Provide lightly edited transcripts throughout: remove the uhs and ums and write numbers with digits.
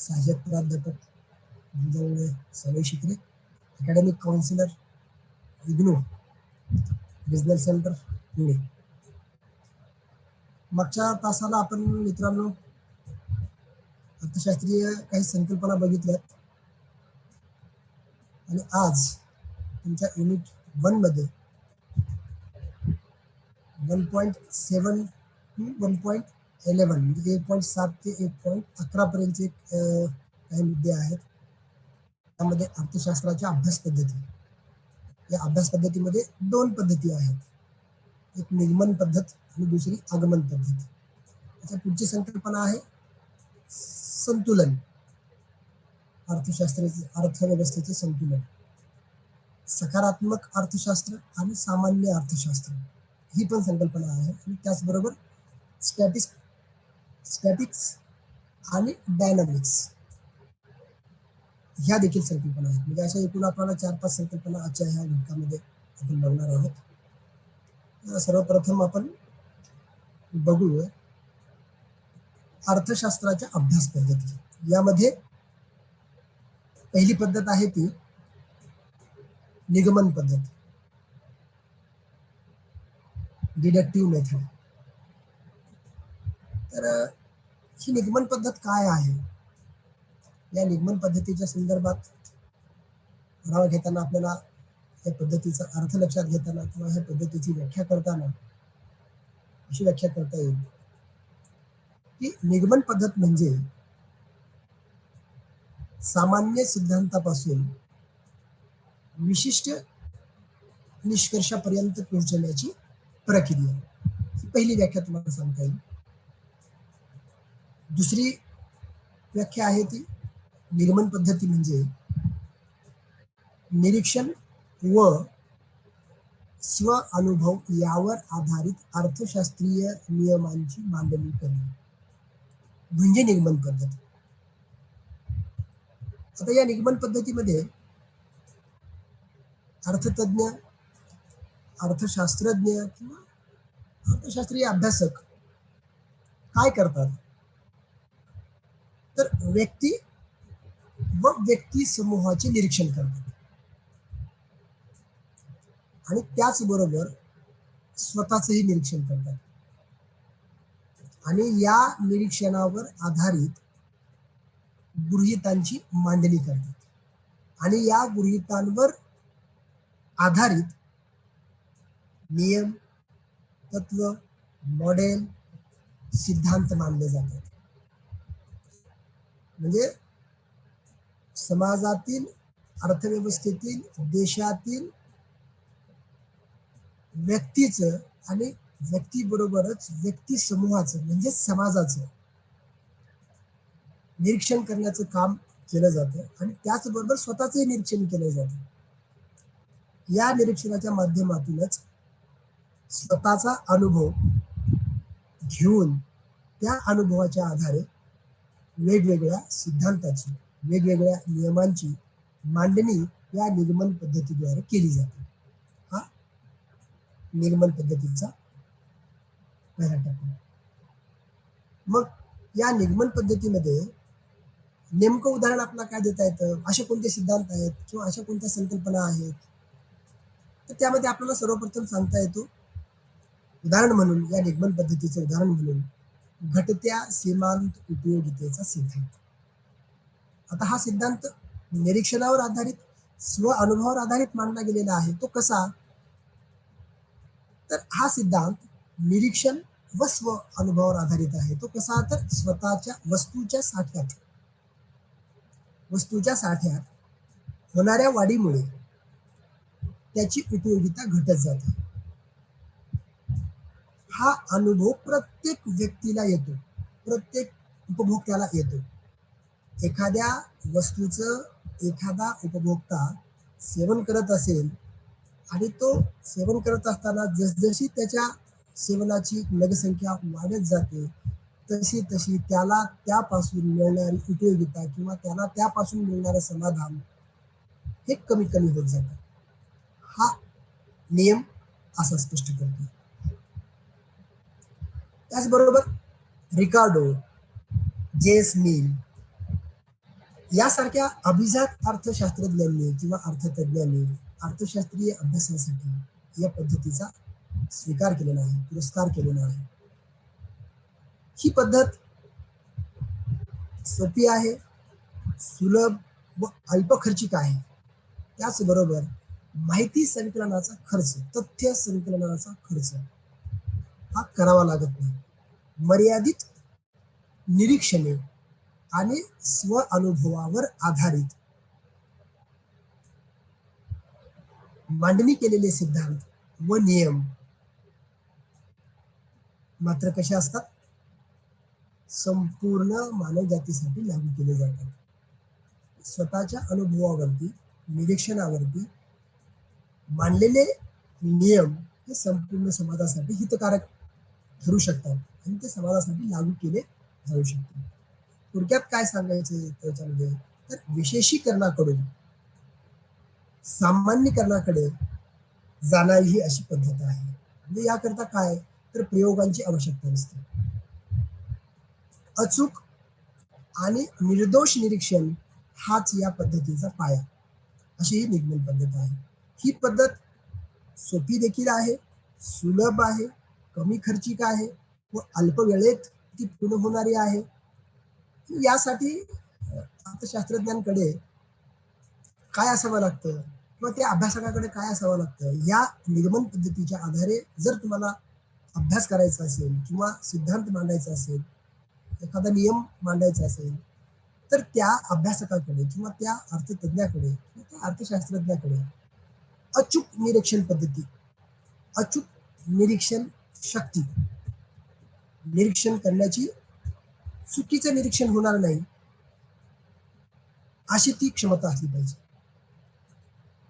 सहाय्यक प्राध्यापक जिंजवणे सवय Shikare, academic counsellor IGNOU business centre Pune. मागच्या तासाला आपण मित्रांनो अर्थशास्त्रीय काही संकल्पना बघितल्यात आणि आज तुमच्या युनिट 1 मध्ये 1.7 to 1.11 म्हणजे 1.7 ते 1.11 पर्यंतचे काही मुद्दे आहेत. त्यामध्ये अर्थशास्त्राच्या अभ्यास पद्धती, या अभ्यास पद्धतीमध्ये 2 पद्धती आहेत, एक निगमन पद्धत आणि दुसरी आगमन पद्धत. त्याच्या पुढची संकल्पना आहे संतुलन, अर्थव्यवस्थेचे संतुलन, सकारात्मक अर्थशास्त्र आणि सामान्य अर्थशास्त्र ही पण संकल्पना आहे. आणि त्याचबरोबर स्टॅटिक्स आणि डायनामिक्स ह्या देखील संकल्पना आहेत. म्हणजे अशा एकूण आपल्याला 4-5 संकल्पना आजच्या ह्या घटकामध्ये आपण बघणार आहोत. सर्वप्रथम आपण बघू अर्थशास्त्राच्या अभ्यास पद्धती. यामध्ये पहिली पद्धत आहे ती निगमन पद्धत, डिडक्टिव्ह मेथड. तर ही निगमन पद्धत काय आहे, या निगमन पद्धतीच्या संदर्भात आढावा घेताना आपल्याला या पद्धतीचा अर्थ लक्षात घेताना किंवा ह्या पद्धतीची व्याख्या करताना अशी व्याख्या करता येईल की निगमन पद्धत म्हणजे सामान्य सिद्धांतापासून विशिष्ट निष्कर्षापर्यंत पोहोचण्याची प्रक्रिया. ही पहिली व्याख्या तुम्हाला सांगता येईल. दुसरी व्याख्या आहे ती निगमन पद्धती म्हणजे निरीक्षण व स्व अनुभव यावर आधारित अर्थशास्त्रीय नियमांची मांडणी करणे म्हणजे निगमन पद्धत. आता या निगमन पद्धतीमध्ये अर्थतज्ञ, अर्थशास्त्रज्ञ किंवा अर्थशास्त्रीय अभ्यासक काय करतात, तर व्यक्ती व व्यक्ती समूहाचे निरीक्षण करतात आणि त्याचबरोबर स्वतःचंही निरीक्षण करतात आणि या निरीक्षणावर आधारित गृहीतांची मांडणी करतात आणि या गृहीतांवर आधारित नियम, तत्व, मॉडेल, सिद्धांत मानले जातात. म्हणजे समाजातील, अर्थव्यवस्थेतील, देशातील व्यक्तीचं आणि व्यक्तीबरोबरच व्यक्ती समूहाचं म्हणजे समाजाचं निरीक्षण करण्याचं काम केलं जातं आणि त्याचबरोबर स्वतःचंही निरीक्षण केलं जातं. या निरीक्षणाच्या माध्यमातूनच स्वतःचा अनुभव घेऊन त्या अनुभवाच्या आधारे वेगवेगळ्या सिद्धांताची, वेगवेगळ्या नियमांची मांडणी या निगमन पद्धतीद्वारे केली जाते. हा निगमन पद्धतीचा पहिला टप्पा. मग या निगमन पद्धतीमध्ये नेमकं उदाहरण आपल्याला काय देता येतं, असे कोणते सिद्धांत आहेत किंवा अशा कोणत्या संकल्पना आहेत, तर त्यामध्ये आपल्याला सर्वप्रथम सांगता येतो उदाहरण म्हणून, या निगमन पद्धतीचं उदाहरण म्हणून घटत्या सीमांत उपयोगितेचा सिद्धांत. आता हा सिद्धांत निरीक्षणावर आधारित, स्व अनुभवावर आधारित मांडला गेलेला आहे. तो कसा, तर हा सिद्धांत निरीक्षण व स्व अनुभवावर आधारित आहे. तो कसा, तर स्वतःच्या वस्तूच्या साठ्यात होणाऱ्या वाढीमुळे त्याची उपयोगिता घटत जाते. हा अनुभव प्रत्येक व्यक्तीला येतो, प्रत्येक उपभोक्त्याला येतो. एखाद्या वस्तूचं एखादा उपभोक्ता सेवन करत असेल आणि तो सेवन करत असताना जसजशी त्याच्या सेवनाची नगसंख्या वाढत जाते तशी तशी त्याला त्यापासून मिळणारी उपयोगिता किंवा त्याला त्यापासून मिळणारं समाधान हे कमी कमी होत जातं. हा नियम असा स्पष्ट करतो. त्याचबरोबर रिकार्डो, जेस मिल यासारख्या अभिजात अर्थशास्त्रज्ञांनी किंवा अर्थतज्ञांनी अर्थशास्त्रीय अभ्यासासाठी या पद्धतीचा स्वीकार केलेला आहे, पुरस्कार केलेला आहे. ही पद्धत सोपी आहे, सुलभ व अल्प खर्चिक आहे. त्याचबरोबर माहिती संकलनाचा खर्च, तथ्य संकलनाचा खर्च हा करावा लागत नाही. मर्यादित निरीक्षणे आणि स्व अनुभवावर आधारित मांडणी केलेले सिद्धांत व नियम मात्र कशा असतात, संपूर्ण मानव जातीसाठी लागू केले जातात. स्वतःच्या अनुभवावरती, निरीक्षणावरती मांडलेले नियम हे संपूर्ण समाजासाठी हितकारक ठरू शकतात आणि ते समाजासाठी लागू केले जाऊ शकतात. थोडक्यात काय सांगायचं त्याच्यामध्ये, तर विशेषीकरणाकडून सामान्यीकरणाकडे जाणारी ही अशी पद्धत आहे. म्हणजे याकरता काय, तर प्रयोगांची आवश्यकता नसते. अचूक आणि निर्दोष निरीक्षण हाच या पद्धतीचा पाया, अशी ही निगमन पद्धत आहे. ही पद्धत सोपी देखील आहे, सुलभ आहे, कमी खर्चिक आहे व अल्प वेळेत ती पूर्ण होणारी आहे. यासाठी अर्थशास्त्रज्ञांकडे काय असावं लागतं किंवा त्या अभ्यासकाकडे काय असावं लागतं, या निगमन पद्धतीच्या आधारे जर तुम्हाला अभ्यास करायचा असेल किंवा सिद्धांत मांडायचा असेल, एखादा नियम मांडायचा असेल, तर त्या अभ्यासकाकडे किंवा त्या अर्थतज्ञाकडे किंवा त्या अर्थशास्त्रज्ञाकडे अचूक निरीक्षण पद्धती, अचूक निरीक्षण शक्ती, निरीक्षण करण्याची, चुकीचं निरीक्षण होणार नाही अशी ती क्षमता असली पाहिजे.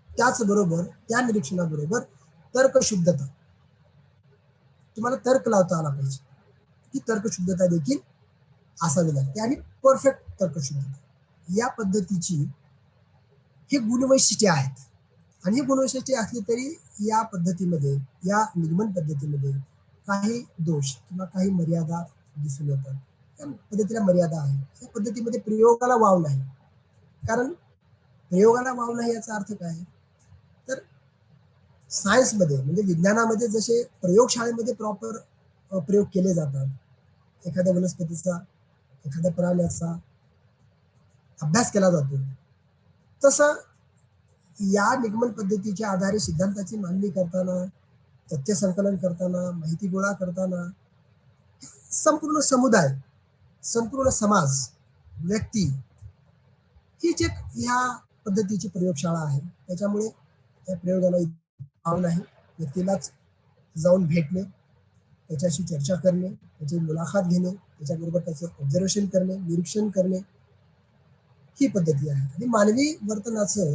त्याचबरोबर त्या निरीक्षणाबरोबर तर्कशुद्धता, तुम्हाला तर्क लावता आला पाहिजे. ती तर्कशुद्धता देखील असावी लागते आणि परफेक्ट तर्कशुद्धता. या पद्धतीची हे गुणवैशिष्ट्ये आहेत आणि ही गुणवैशिष्ट्ये असली तरी या पद्धतीमध्ये, या निगमन पद्धतीमध्ये काही दोष किंवा काही मर्यादा दिसून येतात. त्या पद्धतीला मर्यादा आहे. या पद्धतीमध्ये प्रयोगाला वाव नाही. कारण प्रयोगाला वाव नाही याचा अर्थ काय, तर सायन्समध्ये म्हणजे विज्ञानामध्ये जसे प्रयोगशाळेमध्ये प्रॉपर प्रयोग केले जातात, एखाद्या वनस्पतीचा, एखाद्या प्राण्याचा अभ्यास केला जातो, तसं या निगमन पद्धतीच्या आधारे सिद्धांताची मांडणी करताना, तथ्य संकलन करताना, माहिती गोळा करताना संपूर्ण समुदाय, संपूर्ण समाज, व्यक्ती हीच एक ह्या पद्धतीची प्रयोगशाळा आहे. त्याच्यामुळे त्या प्रयोगाला भाव नाही. व्यक्तीलाच जाऊन भेटणे, त्याच्याशी चर्चा करणे, त्याची मुलाखत घेणे, त्याच्याबरोबर त्याचं ऑब्झर्वेशन करणे, निरीक्षण करणे, ही पद्धती आहे. आणि मानवी वर्तनाचं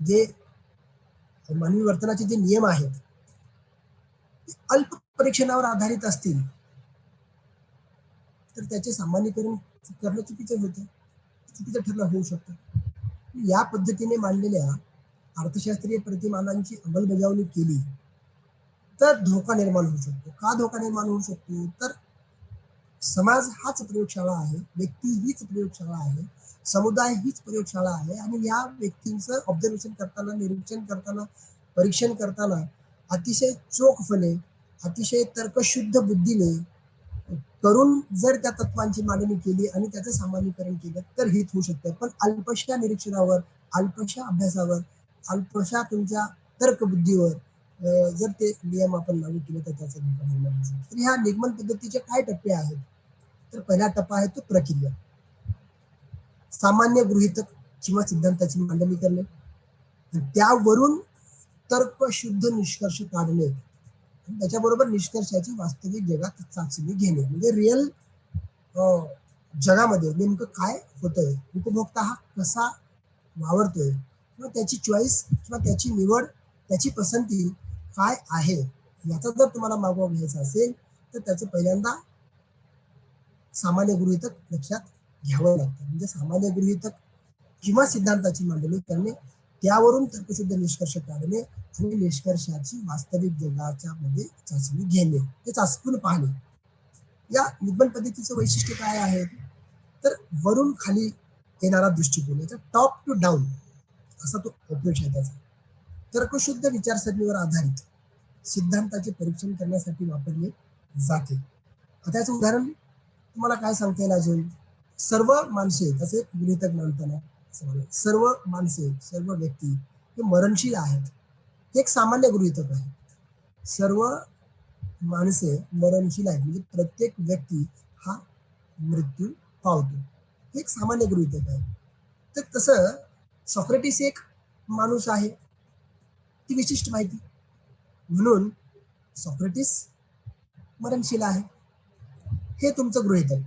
जे मानवी वर्तनाचे जे नियम आहेत ते अल्प परीक्षणावर आधारित असतील तर त्याचे सामान्यीकरण करणं चुकीचं होतं, चुकीचं ठरलं होऊ शकतं. या पद्धतीने मांडलेल्या अर्थशास्त्रीय प्रतिमानांची अंमलबजावणी केली तर धोका निर्माण होऊ शकतो. का धोका निर्माण होऊ शकतो, तर समाज हाच प्रयोगशाळा आहे, व्यक्ती हीच प्रयोगशाळा आहे, समुदाय हीच प्रयोगशाळा आहे आणि या व्यक्तींचं ऑब्झर्वेशन करताना, निरीक्षण करताना, परीक्षण करताना अतिशय चोखपणे, अतिशय तर्कशुद्ध बुद्धीने करून जर त्या तत्वांची मांडणी केली आणि त्याचं सामान्यीकरण केलं तर हित होऊ शकतं. पण अल्पशा निरीक्षणावर, अल्पशा अभ्यासावर, अल्पशा तुमच्या तर्कबुद्धीवर जर ते नियम आपण लागू केले तर त्याचा धोका निर्माण होऊ शकतो. तर ह्या निगमन पद्धतीचे काय टप्पे आहेत, तर पहिला टप्पा आहे तो प्रक्रिया. सामान्य गृहीतक किंवा सिद्धांताची मांडणी करणे, त्यावरून तर्कशुद्ध निष्कर्ष काढणे, त्याच्याबरोबर निष्कर्षाची वास्तविक जगात चाचणी घेणे. म्हणजे रिअल जगामध्ये नेमकं काय होतंय, उपभोक्ता हा कसा वावरतोय किंवा त्याची चॉईस किंवा त्याची निवड, त्याची पसंती काय आहे, याचा जर तुम्हाला मागोवा घ्यायचा असेल तर त्याचं पहिल्यांदा सामान्य गृहीतक लक्षात घ्यावं लागतं. म्हणजे सामान्य गृहीतक किंवा सिद्धांताची मांडणी करणे, त्यावरून तर्कशुद्ध निष्कर्ष काढणे आणि निष्कर्षाची वास्तविक जगाच्या मध्ये चाचणी घेणे, ते चाचपून पाहणे. या निगमन पद्धतीचं वैशिष्ट्य काय आहे, तर वरून खाली येणारा दृष्टिकोन, याचा टॉप टू डाऊन असा तो अप्रोच आहे त्याचा. तर्कशुद्ध विचारसरणीवर आधारित सिद्धांताचे परीक्षण करण्यासाठी वापरले जाते. आता याचं उदाहरण तुम्हाला काय सांगता येईल अजून? सर्व माणसे, तसे गृहीतक मानताना सर्व माणसे, सर्व व्यक्ती हे मरणशील आहेत, हे एक सामान्य गृहीतक आहे. सर्व माणसे मरणशील आहेत म्हणजे प्रत्येक व्यक्ती हा मृत्यू पावतो, हे एक सामान्य गृहीतक आहे. तर तसं सॉक्रेटिस एक माणूस आहे, ती विशिष्ट माहिती, म्हणून सॉक्रेटिस मरणशील आहे, हे तुमचं गृहीतक.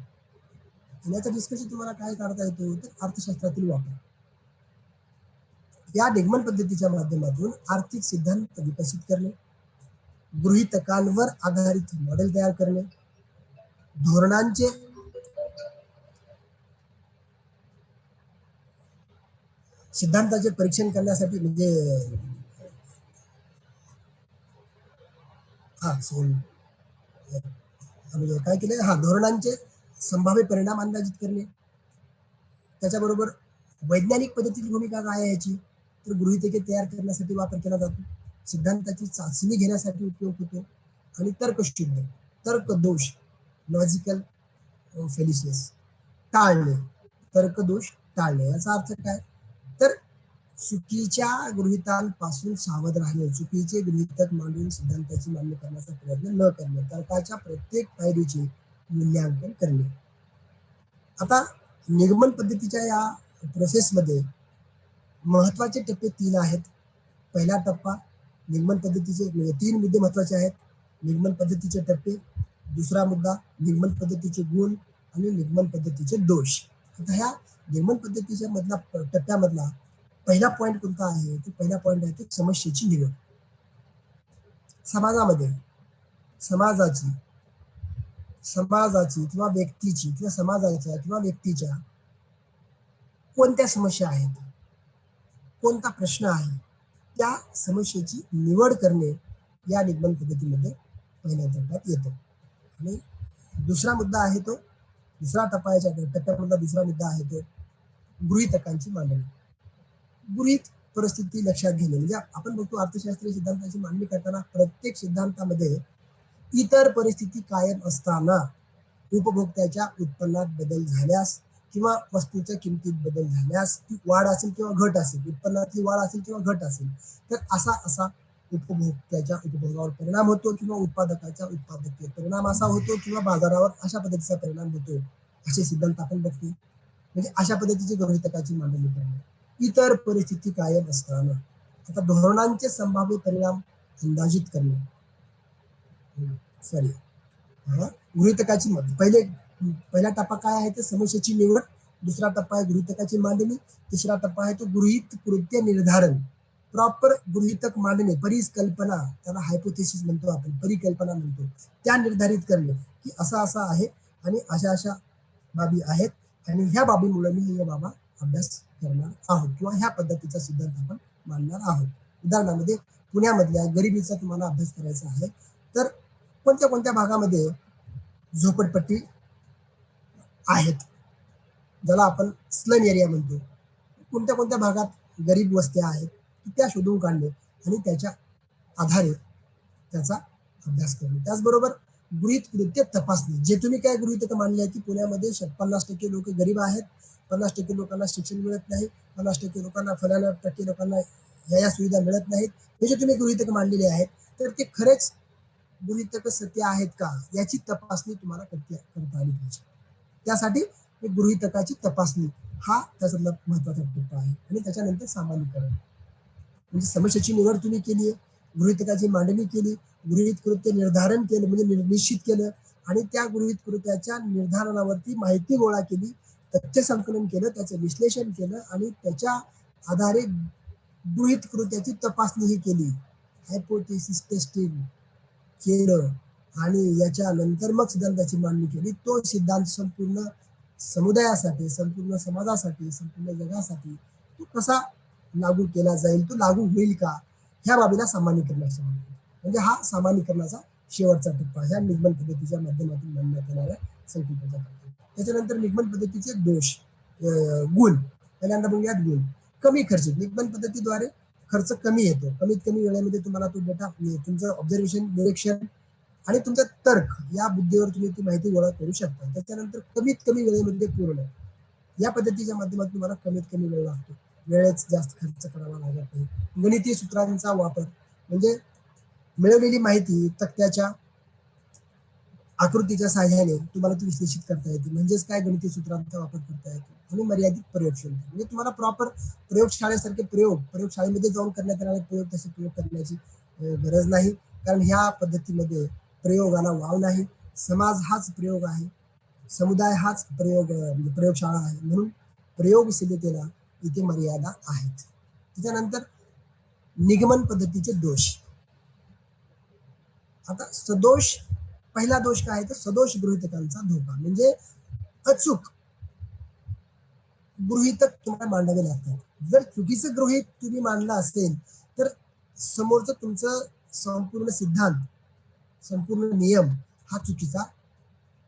आणि याचं डिस्कशन तुम्हाला काय काढता येतो तर अर्थशास्त्रातील वापर. या निगमन पद्धतीच्या माध्यमातून आर्थिक सिद्धांत विकसित करणे, गृहीतकांवर आधारित मॉडेल तयार करणे, धोरणांचे सिद्धांताचे परीक्षण करण्यासाठी म्हणजे काय केले, धोरणांचे संभाव्य परिणाम अंदाजित करणे, त्याच्याबरोबर वैज्ञानिक पद्धतीची भूमिका काय आहे याची, तर गृहीतके तयार करण्यासाठी वापर केला जातो, सिद्धांताची चाचणी घेण्यासाठी उपयोग होतो, आणि तर्कशुद्ध, तर्क दोष, लॉजिकल फेलिसियस टाळणे, तर्कदोष टाळणे. याचा अर्थ काय, तर चुकीच्या गृहीतांपासून सावध राहणे, चुकीचे गृहीतक मांडून सिद्धांताची मान्य करण्याचा प्रयत्न न करणे, तर्काच्या प्रत्येक पायरीचे मूल्यांकन करणे. आता निगमन पद्धतीच्या या प्रोसेसमध्ये महत्वाचे टप्पे 3 आहेत. पहिला टप्पा निगमन पद्धतीचे 3 मुद्दे महत्वाचे आहेत. निगमन पद्धतीचे टप्पे, दुसरा मुद्दा निगमन पद्धतीचे गुण आणि निगमन पद्धतीचे दोष. आता ह्या निगमन पद्धतीच्या मधला टप्प्यामधला पहिला पॉइंट कोणता आहे, तर पहिला पॉइंट आहे ते समस्येची निवड. समाजामध्ये समाजाची किंवा व्यक्तीची किंवा समाजाच्या किंवा व्यक्तीच्या कोणत्या समस्या आहेत, कोणता प्रश्न आहे, त्या समस्येची निवड करणे या निगमन पद्धतीमध्ये पहिल्या टप्प्यात येतो. आणि दुसरा मुद्दा आहे तो, दुसरा टप्प्याच्या टप्प्यामधला दुसरा मुद्दा आहे तो गृहीतकांची मांडणी. गृहीत परिस्थिती लक्षात घेणे, म्हणजे आपण बघतो अर्थशास्त्रीय सिद्धांताची मांडणी करताना प्रत्येक सिद्धांतामध्ये इतर परिस्थिती कायम असताना उपभोक्त्याच्या उत्पन्नात बदल झाल्यास किंवा वस्तूच्या किमतीत बदल झाल्यास, ती वाढ असेल किंवा घट असेल, उत्पन्नातली वाढ असेल किंवा घट असेल, तर असा उपभोक्त्याच्या उपभोगावर परिणाम होतो किंवा उत्पादकाच्या उत्पादकतेवर परिणाम असा होतो किंवा बाजारावर अशा पद्धतीचा परिणाम होतो, असे सिद्धांत आपण बघतो. म्हणजे अशा पद्धतीची गृहीतकाची मांडणी करणे. इतर परिस्थिती कायम असताना. आता धोरणांचे संभाव्य परिणाम अंदाजित करणे, गृहीतकाची पहिला टप्पा काय आहे ते समस्येची निवड, दुसरा टप्पा आहे गृहीतकाची मांडणी, तिसरा टप्पा आहे तो गृहीत कृत्य निर्धारण, प्रॉपर गृहीतक मांडणे, परिकल्पना, त्याला हायपोथेसिस म्हणतो आपण, परिकल्पना म्हणतो, त्या निर्धारित करणे की असा आहे आणि अशा बाबी आहेत आणि ह्या बाबीमुळे मी हे बाबा अभ्यास करणार आहोत किंवा ह्या पद्धतीचा सिद्धांत आपण मांडणार आहोत. उदाहरणामध्ये पुण्यामधल्या गरिबीचा तुम्हाला अभ्यास करायचा आहे, तर कोणत्या भागामध्ये झोपडपट्टी आहेत, ज्याला आपण स्लम एरिया म्हणतो, कोणत्या भागात गरीब वस्त्या आहेत, त्या शोधून काढणे आणि त्याच्या आधारे त्याचा अभ्यास करणे. त्याचबरोबर गृहीत कृत्य तपासणी, जे तुम्ही काय गृहीतक मानले की पुण्यामध्ये 50% लोक गरीब आहेत, 50% लोकांना शिक्षण मिळत नाही, 50% लोकांना, फलाना टक्के लोकांना या सुविधा मिळत नाहीत, हे जे तुम्ही गृहीतक मांडलेले आहेत, तर ते खरेच गृहीतक सत्य आहेत का याची तपासणी तुम्हाला करता आली पाहिजे. त्यासाठी गृहीतकाची तपासणी हा त्याचा महत्वाचा टप्पा आहे. आणि त्याच्यानंतर सामान्यीकरण, म्हणजे समस्येची निवड तुम्ही केली, गृहीतकाची मांडणी केली, गृहीत कृत्य निर्धारण केलं म्हणजे निश्चित केलं, आणि त्या गृहीत कृत्याच्या निर्धारणावरती माहिती गोळा केली, तथ्य संकलन केलं, त्याचं विश्लेषण केलं आणि त्याच्या आधारे गृहीत कृत्याची तपासणीही केली, हायपोथेसिस टेस्टिंग केलं आणि याच्यानंतर मग सिद्धांताची मांडणी केली. तो सिद्धांत संपूर्ण समुदायासाठी, संपूर्ण समाजासाठी, संपूर्ण जगासाठी तो कसा लागू केला जाईल, तो लागू होईल का, ह्या बाबीला सामान्यीकरण असं म्हणतात. म्हणजे हा सामान्यीकरणाचा शेवटचा टप्पा ह्या निगमन पद्धतीच्या माध्यमातून मांडण्यात येणाऱ्या संकल्पनेचा टप्पा. त्याच्यानंतर निगमन पद्धतीचे दोष, गुण. पहिल्यांदा बघूयात गुण. कमी खर्चिक. निगमन पद्धतीद्वारे खर्च कमी येतो. कमीत कमी वेळेमध्ये तुम्हाला तो डेटा, तुमचं ऑब्झर्वेशन, निरीक्षण आणि तुमचा तर्क या बुद्धीवर तुम्ही ती माहिती गोळा करू शकता. त्याच्यानंतर कमीत कमी वेळेमध्ये पूर्ण. या पद्धतीच्या माध्यमातून तुम्हाला कमीत कमी वेळ लागतो, वेळेच जास्त खर्च करावा लागत नाही. गणितीय सूत्रांचा वापर म्हणजे मिळवलेली माहिती तक्त्याच्या आकृतीच्या साहाय्याने तुम्हाला ती विश्लेषित करता येते. म्हणजेच काय, गणितीय सूत्रांचा वापर करता येतो. आणि मर्यादित प्रयोगक्षमता म्हणजे तुम्हाला प्रॉपर प्रयोगशाळेसारखे प्रयोगशाळेमध्ये जाऊन करण्यात येणारे प्रयोग तसे प्रयोग करण्याची गरज नाही. कारण ह्या पद्धतीमध्ये प्रयोगाला वाव नाही. समाज हाच प्रयोग आहे, समुदाय हाच प्रयोगशाळा आहे. म्हणून प्रयोगशीलतेला इथे मर्यादा आहेत. त्याच्यानंतर निगमन पद्धतीचे दोष. आता सदोष, पहिला दोष काय आहे तर सदोष गृहीतकांचा धोका. म्हणजे अचूक गृहीतक तुम्हाला मांडावे लागतात. जर चुकीचं गृहीत तुम्ही मांडलं असेल तर समोरचं तुमचं संपूर्ण सिद्धांत, संपूर्ण नियम हा चुकीचा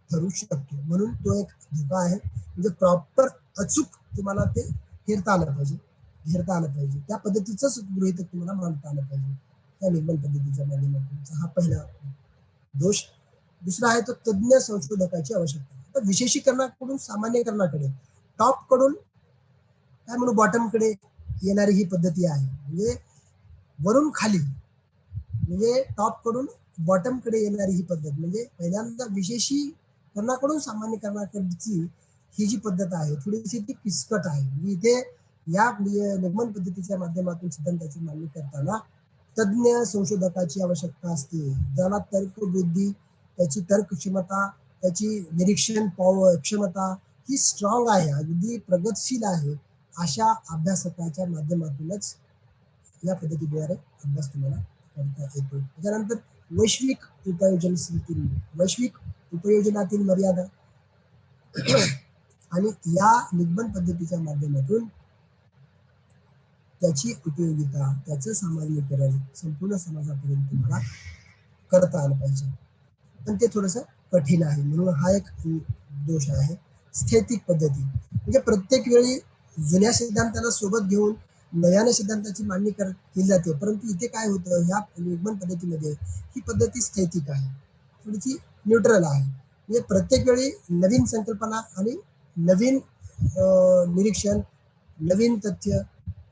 ठरू शकतो. म्हणून तो एक धोका आहे. म्हणजे प्रॉपर अचूक तुम्हाला ते घेरता आलं पाहिजे. त्या पद्धतीचंच गृहीतक तुम्हाला मांडता आलं पाहिजे त्या निगमन पद्धतीच्या माध्यमातून. हा पहिला दोष. दुसरा आहे तो तज्ञ संशोधकाची आवश्यकता. तर विशेषीकरणाकडून सामान्यकरणाकडे, टॉप कडून काय म्हणू बॉटमकडे येणारी ही पद्धती आहे. म्हणजे वरून खाली, म्हणजे टॉप कडून बॉटमकडे येणारी ही पद्धत. म्हणजे पहिल्यांदा विशेषीकरणाकडून सामान्यकरणाकडची ही जी पद्धत आहे थोडीशी ती किचकट आहे. म्हणजे इथे या निगमन पद्धतीच्या माध्यमातून सिद्धांताची मांडणी करताना तज्ञ संशोधकाची आवश्यकता असते. ज्याला तर्कबुद्धी, त्याची तर्क क्षमता, त्याची निरीक्षण क्षमता ही स्ट्रॉंग आहे, अगदी प्रगतशील आहे. अशा अभ्यासकाच्या माध्यमातूनच या पद्धतीद्वारे अभ्यास तुम्हाला करता येतो. त्यानंतर वैश्विक उपयोजनातील मर्यादा आणि या निगमन पद्धतीच्या माध्यमातून त्याची उपयोगिता, त्याचं सामान्यीकरण संपूर्ण समाजापर्यंत तुम्हाला करता आलं पाहिजे. पण ते थोडंसं कठीण आहे. म्हणून हा एक दोष आहे. स्थैतिक पद्धती म्हणजे प्रत्येक वेळी जुन्या सिद्धांताला सोबत घेऊन नव्याने सिद्धांताची मांडणी केली जाते. परंतु इथे काय होतं, ह्या निगमन पद्धतीमध्ये ही पद्धती स्थैतिक आहे, थोडीशी न्यूट्रल आहे. म्हणजे प्रत्येक वेळी नवीन संकल्पना आणि नवीन निरीक्षण, नवीन तथ्य,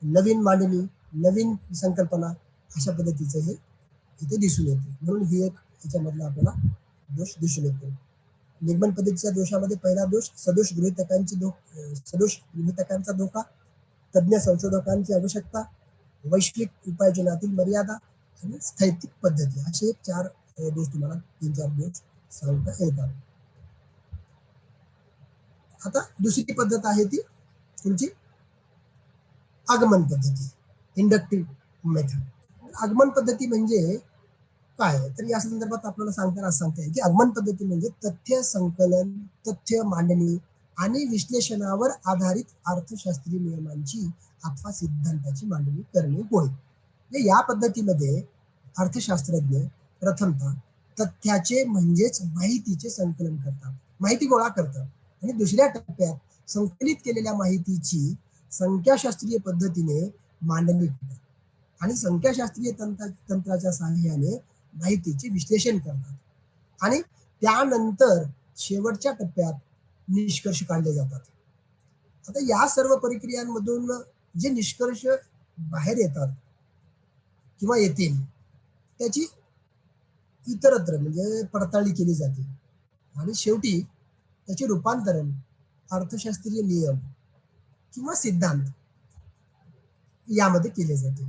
नवीन मांडणी, नवीन संकल्पना अशा पद्धतीचं हे इथे दिसून येते. म्हणून ही एक याच्यामधला आपल्याला दोष दिसून येतो. निगमन पद्धतीच्या दोषामध्ये पहिला दोष सदोष गृहीतकांचा धोका, तज्ञ संशोधकांची आवश्यकता, वैश्विक उपाययोजनातील मर्यादा आणि स्थैतिक पद्धती असे 4 दोष तुम्हाला 3-4 दोष सांगता येतात. आता दुसरी पद्धत आहे ती तुमची आगमन पद्धती, इंडक्टिव्ह मेथड. आगमन पद्धती म्हणजे काय तर या संदर्भात आपल्याला सांगताना सांगता येईल की आगमन पद्धती म्हणजे तथ्य संकलन, तथ्य मांडणी आणि विश्लेषणावर आधारित अर्थशास्त्रीय नियमांची अथवा सिद्धांताची मांडणी करणे होय. म्हणजे या पद्धतीमध्ये अर्थशास्त्रज्ञ प्रथमतः तथ्याचे म्हणजेच माहितीचे संकलन करतात, माहिती गोळा करतात आणि दुसऱ्या टप्प्यात संकलित केलेल्या माहितीची संख्याशास्त्रीय पद्धतीने मांडणी करतात आणि संख्याशास्त्रीय तंत्राच्या सहाय्याने माहितीचे विश्लेषण करतात आणि त्यानंतर शेवटच्या टप्प्यात निष्कर्ष काढले जातात. आता या सर्व प्रक्रियांमधून जे निष्कर्ष बाहेर येतात किंवा येतील त्याची इतरत्र म्हणजे पडताळणी केली जाते आणि शेवटी त्याचे रूपांतरण अर्थशास्त्रीय नियम किंवा सिद्धांत यामध्ये केले जाते.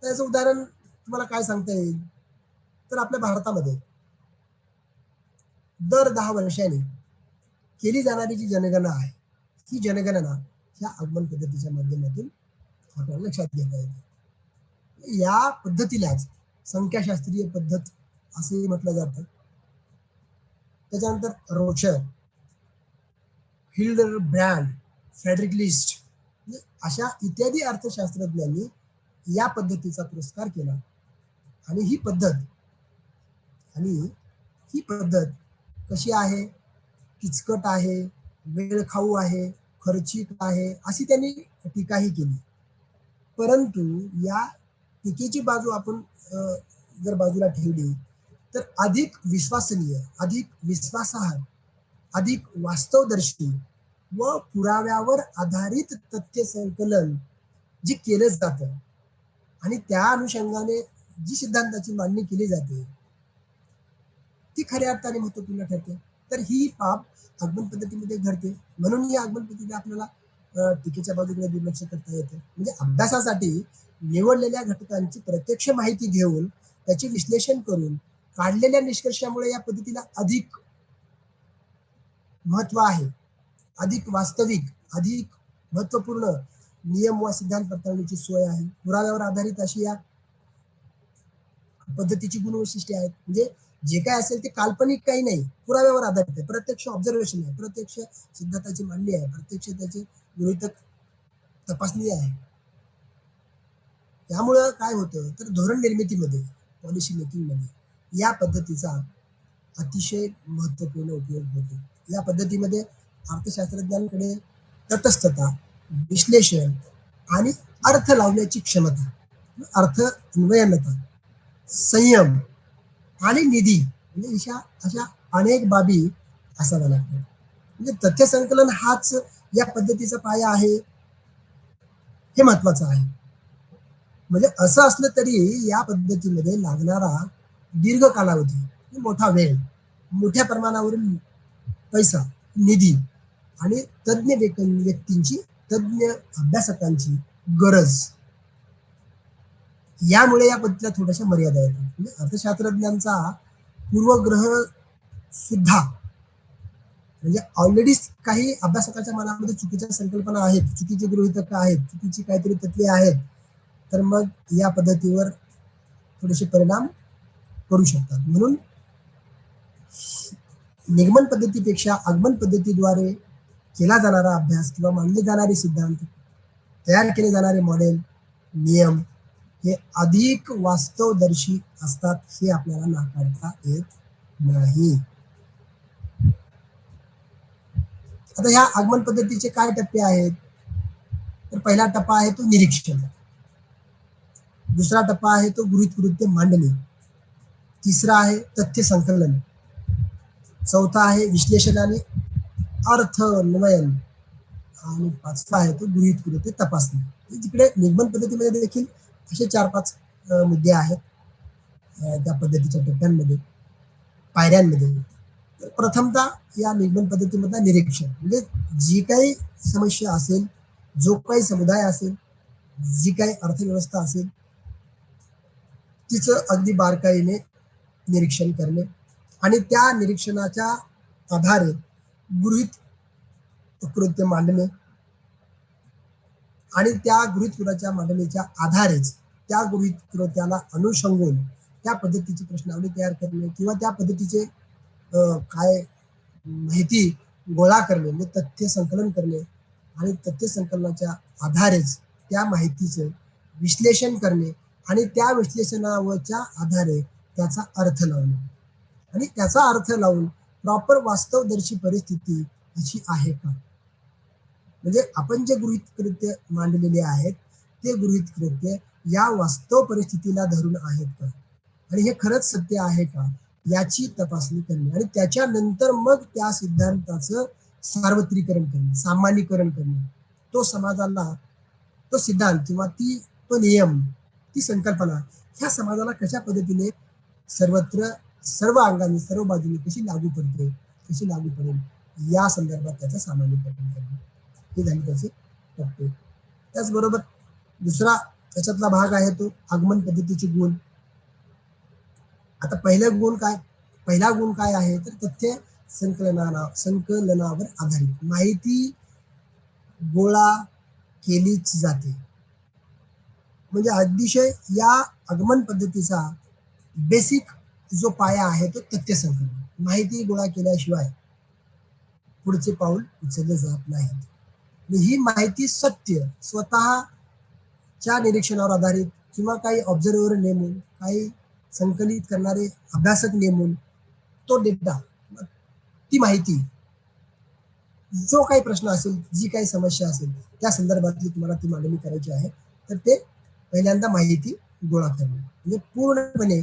त्याचं उदाहरण तुम्हाला काय सांगता येईल तर आपल्या भारतामध्ये दर 10 वर्षांनी केली जाणारी जी जनगणना आहे ही जनगणना ह्या आगमन पद्धतीच्या माध्यमातून आपल्याला लक्षात घेता येते. या पद्धतीलाच संख्याशास्त्रीय पद्धत असे म्हटलं जातं. त्याच्यानंतर रोचर, हिल्डरब्रँड, फ्रेडरिक लिस्ट अशा इत्यादी अर्थशास्त्रज्ञांनी या पद्धतीचा पुरस्कार केला आणि ही पद्धत कशी आहे, किचकट आहे, वेळखाऊ आहे, खर्चिक आहे, अशी त्यांनी टीकाही केली. परंतु या टीकेची बाजू आपण जर बाजूला ठेवली, तर अधिक विश्वसनीय, अधिक विश्वासार्ह, अधिक वास्तवदर्शी व पुराव्यावर आधारित तथ्य संकलन जे केलं जातं आणि त्या अनुषंगाने जी सिद्धांताची मांडणी केली जाते, ती खऱ्या अर्थाने महत्वपूर्ण ठरते. तर ही बाब आगमन पद्धतीमध्ये घडते. म्हणून ही आगमन पद्धती आपल्याला टीकेच्या बाजूकडे दुर्लक्ष करता येतं. म्हणजे अभ्यासासाठी निवडलेल्या घटकांची प्रत्यक्ष माहिती घेऊन त्याचे विश्लेषण करून काढलेल्या निष्कर्षामुळे या पद्धतीला अधिक महत्व आहे, अधिक वास्तविक, अधिक महत्वपूर्ण नियम व सिद्धांत पडताळणीची सोय आहे. पुराव्यावर आधारित अशी या पद्धतीची गुणवैशिष्ट्ये आहेत. म्हणजे जे काय असेल ते काल्पनिक काही नाही, पुराव्यावर आधारित आहे, प्रत्यक्ष ऑब्झर्वेशन आहे, प्रत्यक्ष सिद्धांताची मांडणी आहे, प्रत्यक्ष त्याचे गृहीतक तपासणी आहे. त्यामुळं काय होतं तर धोरण निर्मितीमध्ये, पॉलिसी मेकिंगमध्ये या पद्धतीचा अतिशय महत्वपूर्ण उपयोग होतो. या पद्धतीमध्ये अर्थशास्त्रज्ञांकडे तटस्थता, विश्लेषण आणि अर्थ लावण्याची क्षमता, अर्थ अन्वयनता, संयम आणि निधी म्हणजे अशा अनेक बाबी असाव्या लागतात. म्हणजे तथ्य संकलन हाच या पद्धतीचा पाया आहे, हे महत्वाचं आहे. म्हणजे असं असलं तरी या पद्धतीमध्ये लागणारा दीर्घ कालावधी, मोठा वेळ, मोठ्या प्रमाणावरील पैसा, निधी आणि तज्ञ व्यक्तींची, तज्ञ अभ्यासकांची गरज, यामुळे या पद्धतीला थोड्याशा मर्यादा येतात. म्हणजे अर्थशास्त्रज्ञांचा पूर्वग्रह सुद्धा, म्हणजे ऑलरेडी काही अभ्यासकाच्या मनामध्ये चुकीच्या संकल्पना आहेत, चुकीचे गृहीतक आहेत, चुकीची काहीतरी तत्वे आहेत, तर मग या पद्धतीवर थोडेसे परिणाम करू शकतात. म्हणून निगमन पद्धतीपेक्षा आगमन पद्धतीद्वारे केला जाणारा अभ्यास किंवा मांडले जाणारे सिद्धांत, तयार केले जाणारे मॉडेल, नियम हे अधिक वास्तवदर्शी असतात, हे आपल्याला नाकारता येत नाही. आता ह्या आगमन पद्धतीचे काय टप्पे आहेत, तर पहिला टप्पा आहे तो निरीक्षण, दुसरा टप्पा आहे तो गृहीत कृत्य मांडणी, तिसरा आहे तथ्य संकलन, चौथा आहे विश्लेषण आणि अर्थ अन्वयन, आणि पाचवा आहे तो गृहीत कृत्य तपासणी. जिकडे निगमन पद्धतीमध्ये देखील असे 4-5 मुद्दे आहेत त्या पद्धतीच्या टप्प्यांमध्ये, पायऱ्यांमध्ये. तर प्रथमतः या निगमन पद्धतीमधला निरीक्षण, म्हणजे जी काही समस्या असेल, जो काही समुदाय असेल, जी काही अर्थव्यवस्था असेल, तिचं अगदी बारकाईने निरीक्षण करणे आणि त्या निरीक्षणाच्या आधारे गृहीत कृत्य मांडणे आणि त्या गृहीत कृत्याच्या मांडणीच्या आधारेच त्या गृहीत कृत्याला अनुषंगून त्या पद्धतीची प्रश्नावली तयार करणे किंवा त्या पद्धतीचे काय माहिती गोळा करणे, म्हणजे तथ्य संकलन करणे आणि तथ्य संकलनाच्या आधारेच त्या माहितीचं विश्लेषण करणे आणि त्या विश्लेषणावरच्या आधारे त्याचा अर्थ लावणे आणि त्याचा अर्थ लावून प्रॉपर वास्तवदर्शी परिस्थिती अशी आहे का, म्हणजे आपण जे गृहीत कृत्य मांडलेले आहेत ते गृहीत कृत्य या वास्तव परिस्थितीला धरून आहेत का आणि हे खरंच सत्य आहे का, याची तपासणी करणे आणि त्याच्यानंतर मग त्या सिद्धांताचं सार्वत्रिकरण करणे, सामान्यीकरण करणे, तो समाजाला तो सिद्धांत किंवा तो नियम, ती संकल्पना ह्या समाजाला कशा पद्धतीने सर्वत्र, सर्व अंगाने, सर्व बाजूने कशी लागू पडते, कशी लागू पडेल, या संदर्भात त्याचं सामान्यीकरण करणे, हे झाले त्याचे टप्पे. त्याचबरोबर दुसरा त्याच्यातला भाग आहे तो आगमन पद्धतीचे गुण. आता पहिला गुण काय आहे, तर तथ्य संकलनावर आधारित माहिती गोळा केलीच जाते. म्हणजे अतिशय या आगमन पद्धतीचा बेसिक जो पाया आहे तो तथ्य संकलन. माहिती गोळा केल्याशिवाय पुढचे पाऊल उचलले जात नाहीत. ही माहिती सत्य स्वतःच्या निरीक्षणावर आधारित किंवा काही ऑब्झर्वर नेमून, काही संकलित करणारे अभ्यासक नेमून तो डेटा, ती माहिती जो काही प्रश्न असेल, जी काही समस्या असेल, त्या संदर्भातली तुम्हाला ती मांडणी करायची आहे. तर ते पहिल्यांदा माहिती गोळा करणे, म्हणजे पूर्णपणे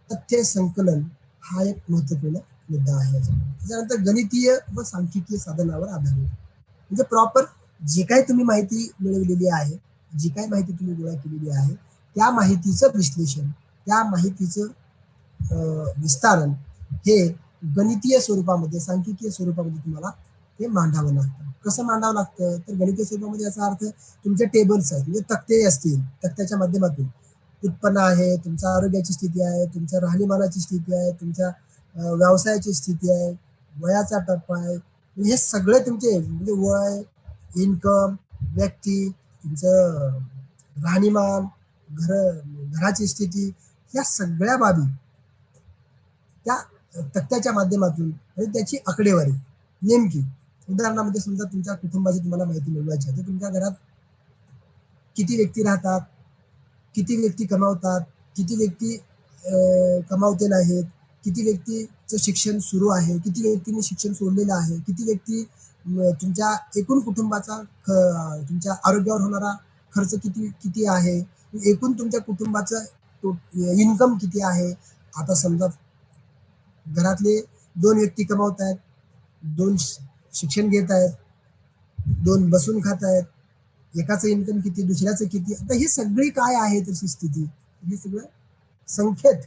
तथ्य संकलन हा एक महत्वपूर्ण मुद्दा आहे याच्यामध्ये. त्याच्यानंतर गणितीय व सांख्यिकीय साधनावर आधारित, म्हणजे प्रॉपर जे काही तुम्ही माहिती मिळवलेली आहे, जी काही माहिती तुम्ही गोळा केलेली आहे, त्या माहितीचं विश्लेषण, त्या माहितीचं विस्तारण हे गणितीय स्वरूपामध्ये, सांख्यिकीय स्वरूपामध्ये तुम्हाला ते मांडावं लागतं. कसं मांडावं लागतं? तर गणितीय स्वरूपामध्ये याचा अर्थ तुमचे टेबल्स आहेत, म्हणजे तक्ते असतील, तक्त्याच्या माध्यमातून उत्पन्न आहे, तुमच्या आरोग्याची स्थिती आहे, तुमच्या राहणीमानाची स्थिती आहे, तुमच्या व्यवसायाची स्थिती आहे, वयाचा टप्पा आहे, हे सगळे तुमचे म्हणजे वय, इन्कम, व्यक्ती, तुमचं राहणीमान, घराची स्थिती, या सगळ्या बाबी त्या तक्त्याच्या माध्यमातून आणि त्याची आकडेवारी नेमकी. उदाहरणामध्ये समजा तुमच्या कुटुंबाची तुम्हाला माहिती मिळवायची आहे, तर तुमच्या घरात किती व्यक्ती राहतात, किती व्यक्ती कमावतात, किती व्यक्ती कमावते नाहीत, किती व्यक्तीचं शिक्षण सुरू आहे, किती व्यक्तींनी शिक्षण सोडलेलं आहे, किती व्यक्ती तुमच्या एकूण कुटुंबाचा तुमच्या आरोग्यावर होणारा खर्च किती किती आहे, एकूण तुमच्या कुटुंबाचं इन्कम किती आहे. आता समजा घरातले 2 व्यक्ती कमावत आहेत, 2 शिक्षण घेत आहेत, 2 बसून खात आहेत, एकाचं इन्कम किती, दुसऱ्याचं किती. आता ही सगळी काय आहे तशी स्थिती, हे सगळं संख्येत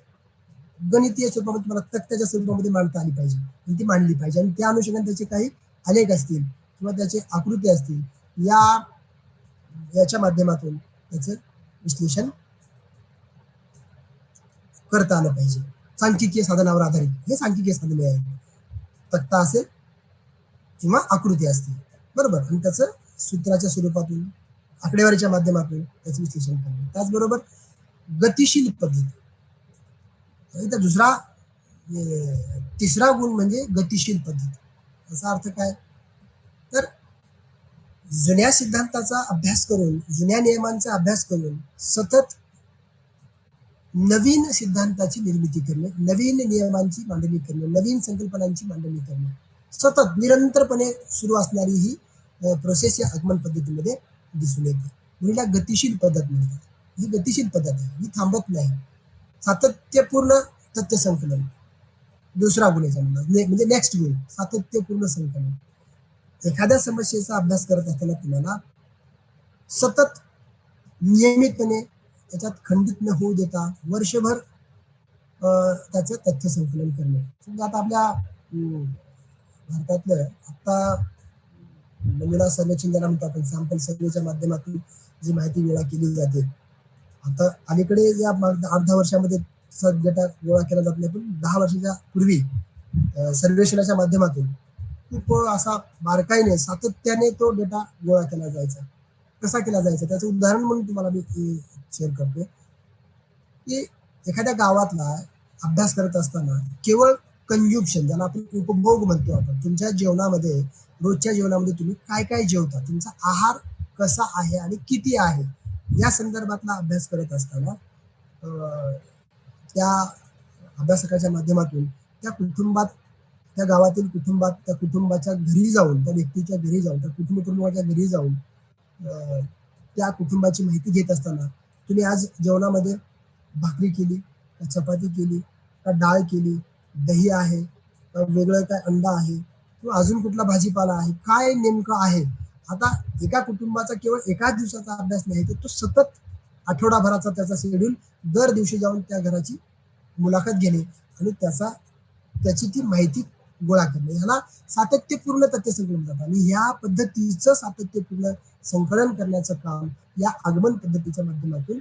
गणितीय स्वरूपामध्ये तुम्हाला तक्त्याच्या स्वरूपामध्ये मांडता आली पाहिजे आणि ती मांडली पाहिजे, आणि त्या अनुषंगाने त्याचे काही आलेख असतील किंवा त्याचे आकृती असतील, याच्या माध्यमातून त्याचं विश्लेषण करता आलं पाहिजे. सांख्यिकीय साधनावर आधारित हे सांख्यिकीय साधने आहेत. तक्ता असेल किंवा आकृती असतील, बरोबर, आणि त्याचं सूत्राच्या स्वरूपातून, आकडेवारीच्या माध्यमातून त्याचं विश्लेषण करणे. त्याचबरोबर गतिशील पद्धत, इथं दुसरा तिसरा गुण म्हणजे गतिशील पद्धत. याचा अर्थ काय? तर जुन्या सिद्धांताचा अभ्यास करून, जुन्या नियमांचा अभ्यास करून सतत नवीन सिद्धांताची निर्मिती करणे, नवीन नियमांची मांडणी करणे, नवीन संकल्पनांची मांडणी करणे, सतत निरंतरपणे सुरू असणारी ही प्रोसेस या आगमन पद्धतीमध्ये दिसून येते. म्हणजे गतिशील पद्धत म्हणतात. ही गतिशील पद्धत आहे, ही थांबत नाही. सातत्यपूर्ण तथ्य संकलन दुसरा गुण याचा म्हणजे नेक्स्ट गुण, सातत्यपूर्ण संकलन. एखाद्या समस्येचा अभ्यास करत असताना तुम्हाला सतत नियमितपणे त्याच्यात खंडित न होऊ देता वर्षभर त्याचं तथ्य संकलन करणे. समजा आता आपल्या भारतातलं आता नमुना सर्वेक्षण ज्याला म्हणतो आपण, सॅम्पल सर्वेच्या माध्यमातून जी माहिती गोळा केली जाते, आता अलीकडे या 8-10 वर्षामध्ये डेटा गोळा केला जात नाही, पण 10 वर्षाच्या पूर्वी सर्वेक्षणाच्या माध्यमातून खूप असा बारकाईने सातत्याने तो डेटा गोळा केला जायचा. कसा केला जायचा त्याचं उदाहरण म्हणून तुम्हाला मी शेअर करतोय की एखाद्या गावातला अभ्यास करत असताना केवळ कंज्युम्शन, ज्याला आपण उपभोग म्हणतो आपण, तुमच्या जेवणामध्ये, रोजच्या जेवणामध्ये तुम्ही काय काय जेवता, तुमचा आहार कसा आहे आणि किती आहे, या संदर्भातला अभ्यास करत असताना त्या अभ्यासकाच्या माध्यमातून त्या कुटुंबात, त्या गावातील कुटुंबात, त्या कुटुंबाच्या घरी जाऊन, त्या व्यक्तीच्या घरी जाऊन, त्या कुटुंबाच्या घरी जाऊन त्या कुटुंबाची माहिती घेत असताना तुम्ही आज जेवणामध्ये भाकरी केली का, चपाती केली का, डाळ केली, दही आहे का, वेगळं काय अंडा आहे किंवा अजून कुठला भाजीपाला आहे, काय नेमकं आहे. आता एका कुटुंबाचा केवळ एकाच दिवसाचा अभ्यास नाही, तर तो सतत आठवडाभराचा त्याचा शेड्यूल, दर दिवशी जाऊन त्या घराची मुलाखत घेणे आणि त्याची ती माहिती गोळा करणे, ह्याला सातत्यपूर्ण तथ्य संकलन जातात. आणि ह्या पद्धतीचं सातत्यपूर्ण संकलन करण्याचं काम या आगमन पद्धतीच्या माध्यमातून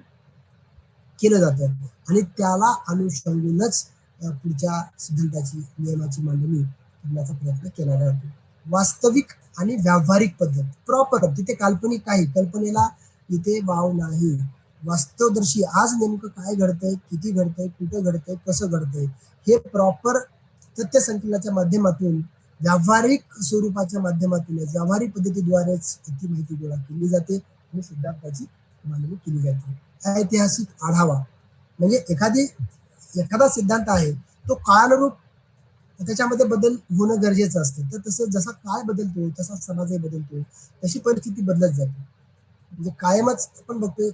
केलं जातं आणि त्याला अनुषंगूनच पुढच्या सिद्धांताची, नियमाची मांडणी करण्याचा प्रयत्न केला जातो. वास्तविक आणि व्यावहारिक पद्धत, प्रॉपर, तिथे काल्पनिक काही, कल्पनेला इथे वाव नाही. वास्तवदर्शी, आज नेमकं काय घडतंय, किती घडतंय, कुठं घडतंय, कसं घडतंय, हे प्रॉपर तथ्य संकलनाच्या माध्यमातून, व्यावहारिक स्वरूपाच्या माध्यमातून, व्यावहारिक पद्धतीद्वारेच ती माहिती गोळा केली जाते आणि सिद्धांताची मांडणी केली जाते. ऐतिहासिक आढावा म्हणजे एखादा सिद्धांत आहे तो काळानुरूप त्याच्यामध्ये बदल होणं गरजेचं असतं. तर तसं जसा काळ बदलतो तसा समाजही बदलतो, तशी परिस्थिती बदलत जाते. म्हणजे कायमच आपण बघतोय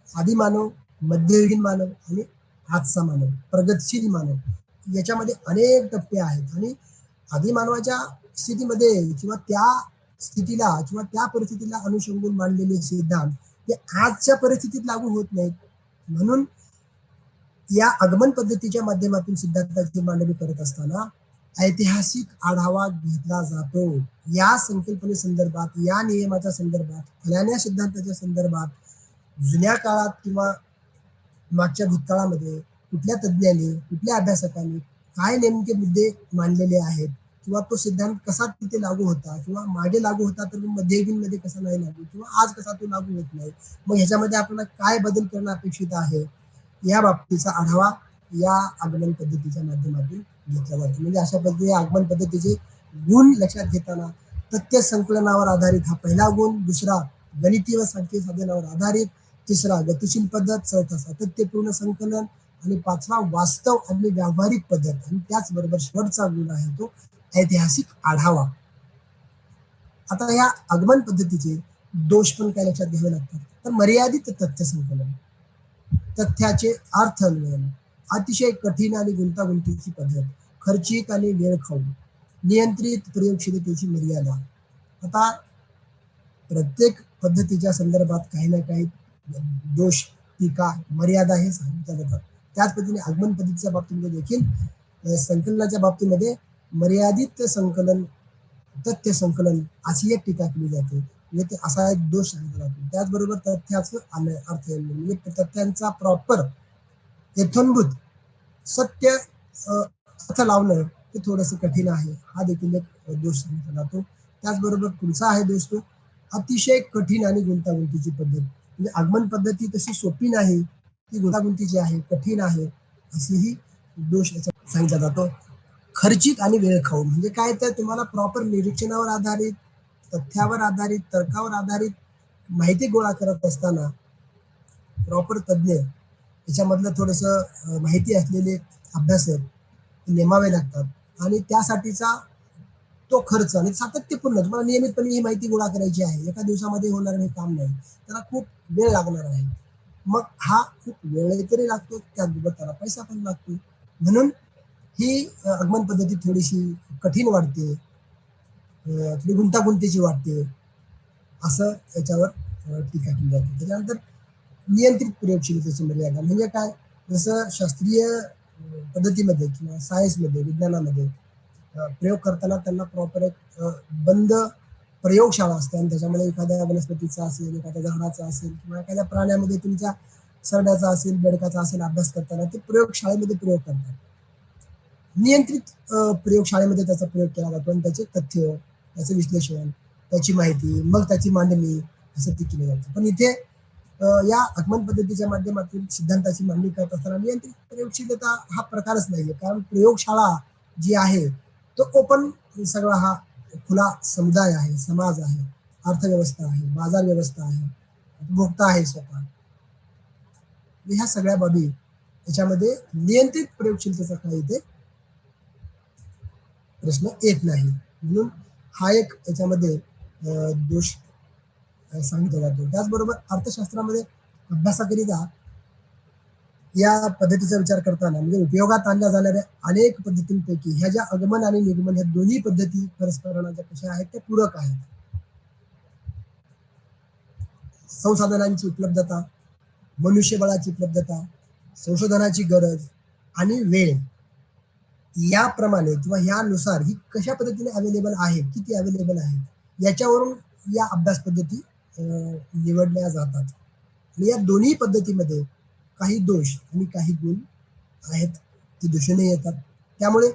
आदी मानव, मध्ययुगीन मानव आणि आजचा मानव, प्रगतशील मानव याच्यामध्ये अनेक टप्पे आहेत. आणि आदी मानवाच्या स्थितीमध्ये किंवा त्या स्थितीला किंवा त्या परिस्थितीला अनुषंगून मांडलेले सिद्धांत हे आजच्या परिस्थितीत लागू होत नाहीत. म्हणून या आगमन पद्धतीच्या माध्यमातून सिद्धांताची मांडणी करत असताना ऐतिहासिक आढावा घेतला जातो. या संकल्पनेसंदर्भात, या नियमाच्या संदर्भात, फलाण्या सिद्धांताच्या संदर्भात जुन्या काळात किंवा मागच्या भूतकाळामध्ये कुठल्या तज्ज्ञांनी, कुठल्या अभ्यासकांनी काय नेमके मुद्दे मांडलेले आहेत किंवा तो सिद्धांत कसा तिथे लागू होता किंवा मागे लागू होता तर मध्ययुगीनमध्ये कसा नाही लागू किंवा आज कसा तो लागू होत नाही. मग ह्याच्यामध्ये आपल्याला काय बदल करणं अपेक्षित आहे या बाबतीचा आढावा या आगमन पद्धतीच्या माध्यमातून घेतला जातो. म्हणजे अशा पद्धतीने आगमन पद्धतीचे गुण लक्षात घेताना तथ्य संकलनावर आधारित हा पहिला गुण, दुसरा गणितीय व सांख्यिकी साधनावर आधारित, तिसरा गतिशील पद्धत, चौथा सातत्यपूर्ण संकलन आणि पाचवा वास्तव आणि व्यावहारिक पद्धत आणि त्याचबरोबर शेवटचा गुण आहे तो ऐतिहासिक आढावा. आता या आगमन पद्धतीचे दोष पण काय लक्षात घ्यावे लागतात. तर मर्यादित तथ्य संकलन, तथ्याचे अर्थ अन्वयन, अतिशय कठीण आणि गुंतागुंतीची पद्धत, खर्चिक आणि वेळखाऊ, नियंत्रित प्रयोगशीलतेची मर्यादा. आता प्रत्येक पद्धतीच्या संदर्भात काही ना काही दोष, टीका, मर्यादा हे सांगितल्या जातात. त्याच पद्धतीने आगमन पद्धतीच्या बाबतीमध्ये देखील संकलनाच्या बाबतीमध्ये मर्यादित संकलन, तथ्य संकलन अशी एक टीका केली जाते. म्हणजे ते असा एक दोष सांगितला जातो. त्याचबरोबर तथ्याचं अर्थ म्हणजे तथ्यांचा प्रॉपर यथोन्भूत सत्य अर्थ लावणं ते थोडंसं कठीण आहे. हा देखील एक दोष सांगितला जातो. त्याचबरोबर पुढचा आहे दोष तो अतिशय कठीण आणि गुंतागुंतीची पद्धत. म्हणजे आगमन पद्धती तशी सोपी नाही, ती गुंतागुंतीची आहे, कठीण आहे, असेही दोष याच्यात सांगितला जातो. खर्चिक आणि वेळखाऊ म्हणजे काय, तर तुम्हाला प्रॉपर निरीक्षणावर आधारित, तथ्यावर आधारित, तर्कावर आधारित माहिती गोळा करत असताना प्रॉपर तज्ज्ञ याच्यामधलं थोडंसं माहिती असलेले अभ्यासक नेमावे लागतात आणि त्यासाठीचा तो खर्च आणि सातत्यपूर्ण तुम्हाला नियमितपणे ही माहिती गोळा करायची आहे. एका दिवसामध्ये होणार हे काम नाही, त्याला खूप वेळ लागणार आहे. मग हा खूप वेळ तरी लागतो, त्याचबरोबर त्याला पैसा पण लागतो. म्हणून ही आगमन पद्धती थोडीशी कठीण वाटते, थोडी गुंतागुंतीची वाटते, असं याच्यावर टीका केली जाते. त्याच्यानंतर नियंत्रित प्रयोगशीलतेची मर्यादा म्हणजे काय, जसं शास्त्रीय पद्धतीमध्ये किंवा सायन्समध्ये, विज्ञानामध्ये प्रयोग करताना त्यांना प्रॉपर एक बंद प्रयोगशाळा असते आणि त्याच्यामध्ये एखाद्या वनस्पतीचा असेल, एखाद्या झाडाचा असेल किंवा एखाद्या प्राण्यामध्ये तुमच्या सरड्याचा असेल, बेडकाचा असेल अभ्यास करताना ते प्रयोगशाळेमध्ये प्रयोग करतात. नियंत्रित प्रयोगशाळेमध्ये त्याचा प्रयोग केला जातो आणि त्याचे तथ्य, त्याचे विश्लेषण, त्याची माहिती, मग त्याची मांडणी असं ते केलं जातं. पण इथे या आगमन पद्धतीच्या माध्यमातून सिद्धांताची मांडणी करत असताना नियंत्रित प्रयोगशीलता हा प्रकारच नाहीये. कारण प्रयोगशाळा जी आहे तो ओपन सगळा हा खुला समुदाय आहे, समाज आहे, अर्थव्यवस्था आहे, बाजार व्यवस्था आहे, उपभोक्ता आहे स्वतः. ह्या सगळ्या बाबी याच्यामध्ये नियंत्रित प्रयोगशीलतेचा काही इथे प्रश्न येत नाही. म्हणून हा एक याच्यामध्ये दोष सांगितला जातो. त्याचबरोबर अर्थशास्त्रामध्ये अभ्यासाकरिता या पद्धतीचा विचार करताना म्हणजे उपयोगात आणल्या जाणाऱ्या अनेक पद्धतींपैकी ह्या ज्या आगमन आणि निगमन ह्या दोन्ही पद्धती परस्परांना कशा आहेत त्या पूरक आहेत. संसाधनांची उपलब्धता, मनुष्यबळाची उपलब्धता, संशोधनाची गरज आणि वेळ याप्रमाणे किंवा यानुसार ही कशा पद्धतीने अवेलेबल आहे, किती अवेलेबल आहे याच्यावरून या अभ्यास पद्धती निवडल्या जातात. आणि या दोन्ही पद्धतीमध्ये काही दोष आणि काही गुण आहेत, ती दूषणे येतात. त्यामुळे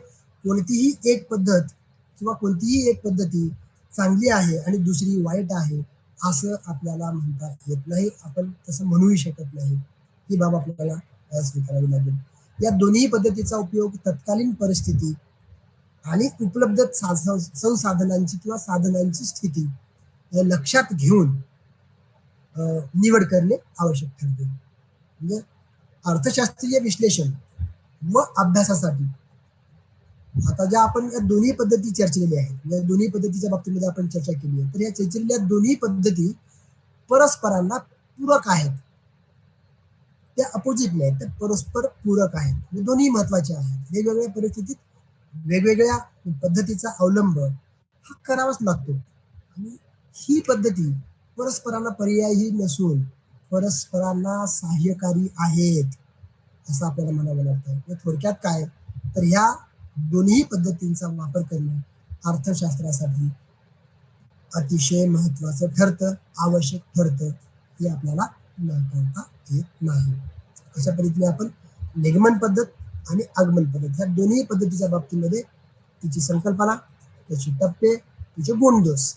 कोणतीही एक पद्धत किंवा कोणतीही एक पद्धती चांगली आहे आणि दुसरी वाईट आहे असं आपल्याला म्हणता येत नाही. आपण तसं म्हणूही शकत नाही. ही बाब आपल्याला स्वीकारावी लागेल. या दोन्ही पद्धतीचा उपयोग तत्कालीन परिस्थिती आणि उपलब्ध संसाधनांची किंवा साधनांची स्थिती लक्षात घेऊन निवड करणे आवश्यक ठरते. म्हणजे अर्थशास्त्रीय विश्लेषण व अभ्यासासाठी आता ज्या आपण या दोन्ही पद्धती चर्चेलेल्या आहेत, या दोन्ही पद्धतीच्या बाबतीमध्ये आपण चर्चा केली आहे, तर या चर्चेलेल्या दोन्ही पद्धती परस्परांना पूरक आहेत, त्या अपोजिट नाही, तर परस्पर पूरक आहेत, दोन्ही महत्वाचे आहेत. वेगवेगळ्या परिस्थितीत वेगवेगळ्या पद्धतीचा अवलंब हा करावाच लागतो. आणि ही पद्धती परस्परांना पर्यायी नसून परस्परांना सहाय्यकारी आहेत, असं आपल्याला म्हणावं लागतं. थोडक्यात काय, तर ह्या दोन्ही पद्धतींचा वापर करणं अर्थशास्त्रासाठी अतिशय महत्वाचं ठरतं, आवश्यक ठरतं, हे आपल्याला नाकारता येत नाही. अशा पद्धतीने आपण निगमन पद्धत आणि आगमन पद्धत ह्या दोन्ही पद्धतीच्या बाबतीमध्ये तिची संकल्पना, त्याची टप्पे, तिचे गुणदोष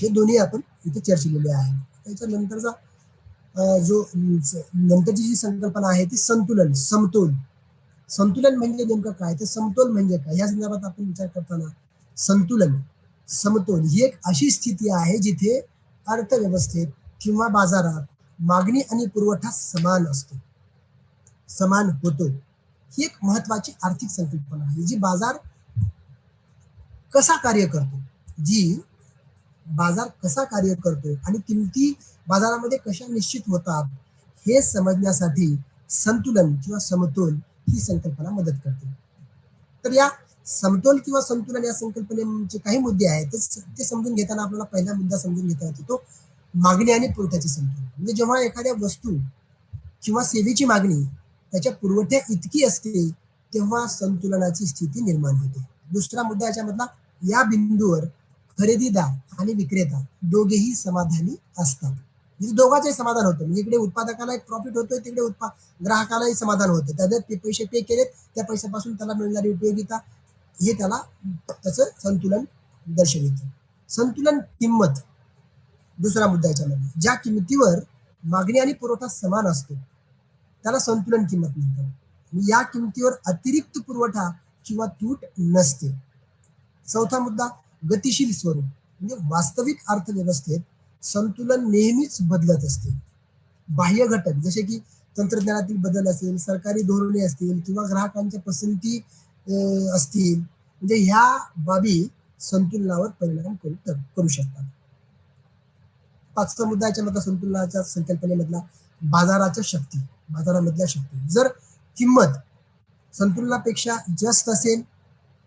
हे दोन्ही आपण इथे चर्चिलेले आहेत. त्याच्यानंतरचा जो नंतरची जी संकल्पना आहे ती संतुलन, समतोल. संतुलन म्हणजे नेमकं काय, तर समतोल म्हणजे काय, या संदर्भात आपण विचार करताना संतुलन, समतोल ही एक अशी स्थिती आहे जिथे अर्थव्यवस्थेत किंवा बाजारात मागणी आणि पुरवठा समान असतो, समान होतो. ही एक महत्वाची आर्थिक संकल्पना आहे जी बाजार कसा कार्य करतो, जी बाजार कसा कार्य करतो आणि किमती बाजारामध्ये कशा निश्चित होतात हे समजण्यासाठी संतुलन किंवा समतोल ही संकल्पना मदत करते. तर या समतोल किंवा संतुलन या संकल्पनेचे काही मुद्दे आहेत, ते समजून घेताना आपल्याला पहिला मुद्दा समजून घेता येतो तो मागणी आणि पुरवठ्याचे संतुलन. म्हणजे जेव्हा एखाद्या वस्तू किंवा सेवेची मागणी त्याच्या पुरवठ्या इतकी असते तेव्हा संतुलनाची स्थिती निर्माण होते. दुसरा मुद्दा याच्यामधला, या बिंदूवर खरेदीदार आणि विक्रेता दोघेही समाधानी असतात, म्हणजे दोघांचे समाधान होतं. म्हणजे इकडे उत्पादकाला एक प्रॉफिट होतोय, तिकडे ग्राहकालाही समाधान होतं. त्याने ते पैसे पे केलेत, त्या पैशापासून त्याला मिळणारी उपयोगिता हे त्याला त्याचं संतुलन दर्शवितं. संतुलन किंमत दुसरा मुद्दा याच्यामध्ये, ज्या किमतीवर मागणी आणि पुरवठा समान असतो त्याला संतुलन किंमत म्हणतात. या किमतीवर अतिरिक्त पुरवठा किंवा तूट नसते. चौथा मुद्दा, गतिशील स्वरूप. म्हणजे वास्तविक अर्थव्यवस्थेत संतुलन नेहमीच बदलत असते. बाह्य घटक जसे की तंत्रज्ञानातील बदल असेल, सरकारी धोरणे असतील किंवा ग्राहकांच्या पसंती असतील, म्हणजे ह्या बाबी संतुलनावर परिणाम करू शकतात. पाचवा मुद्दा याच्यामधला संतुलनाच्या संकल्पनेमधला बाजाराच्या शक्ती, बाजारामधल्या शक्ती. जर किंमत संतुलनापेक्षा जास्त असेल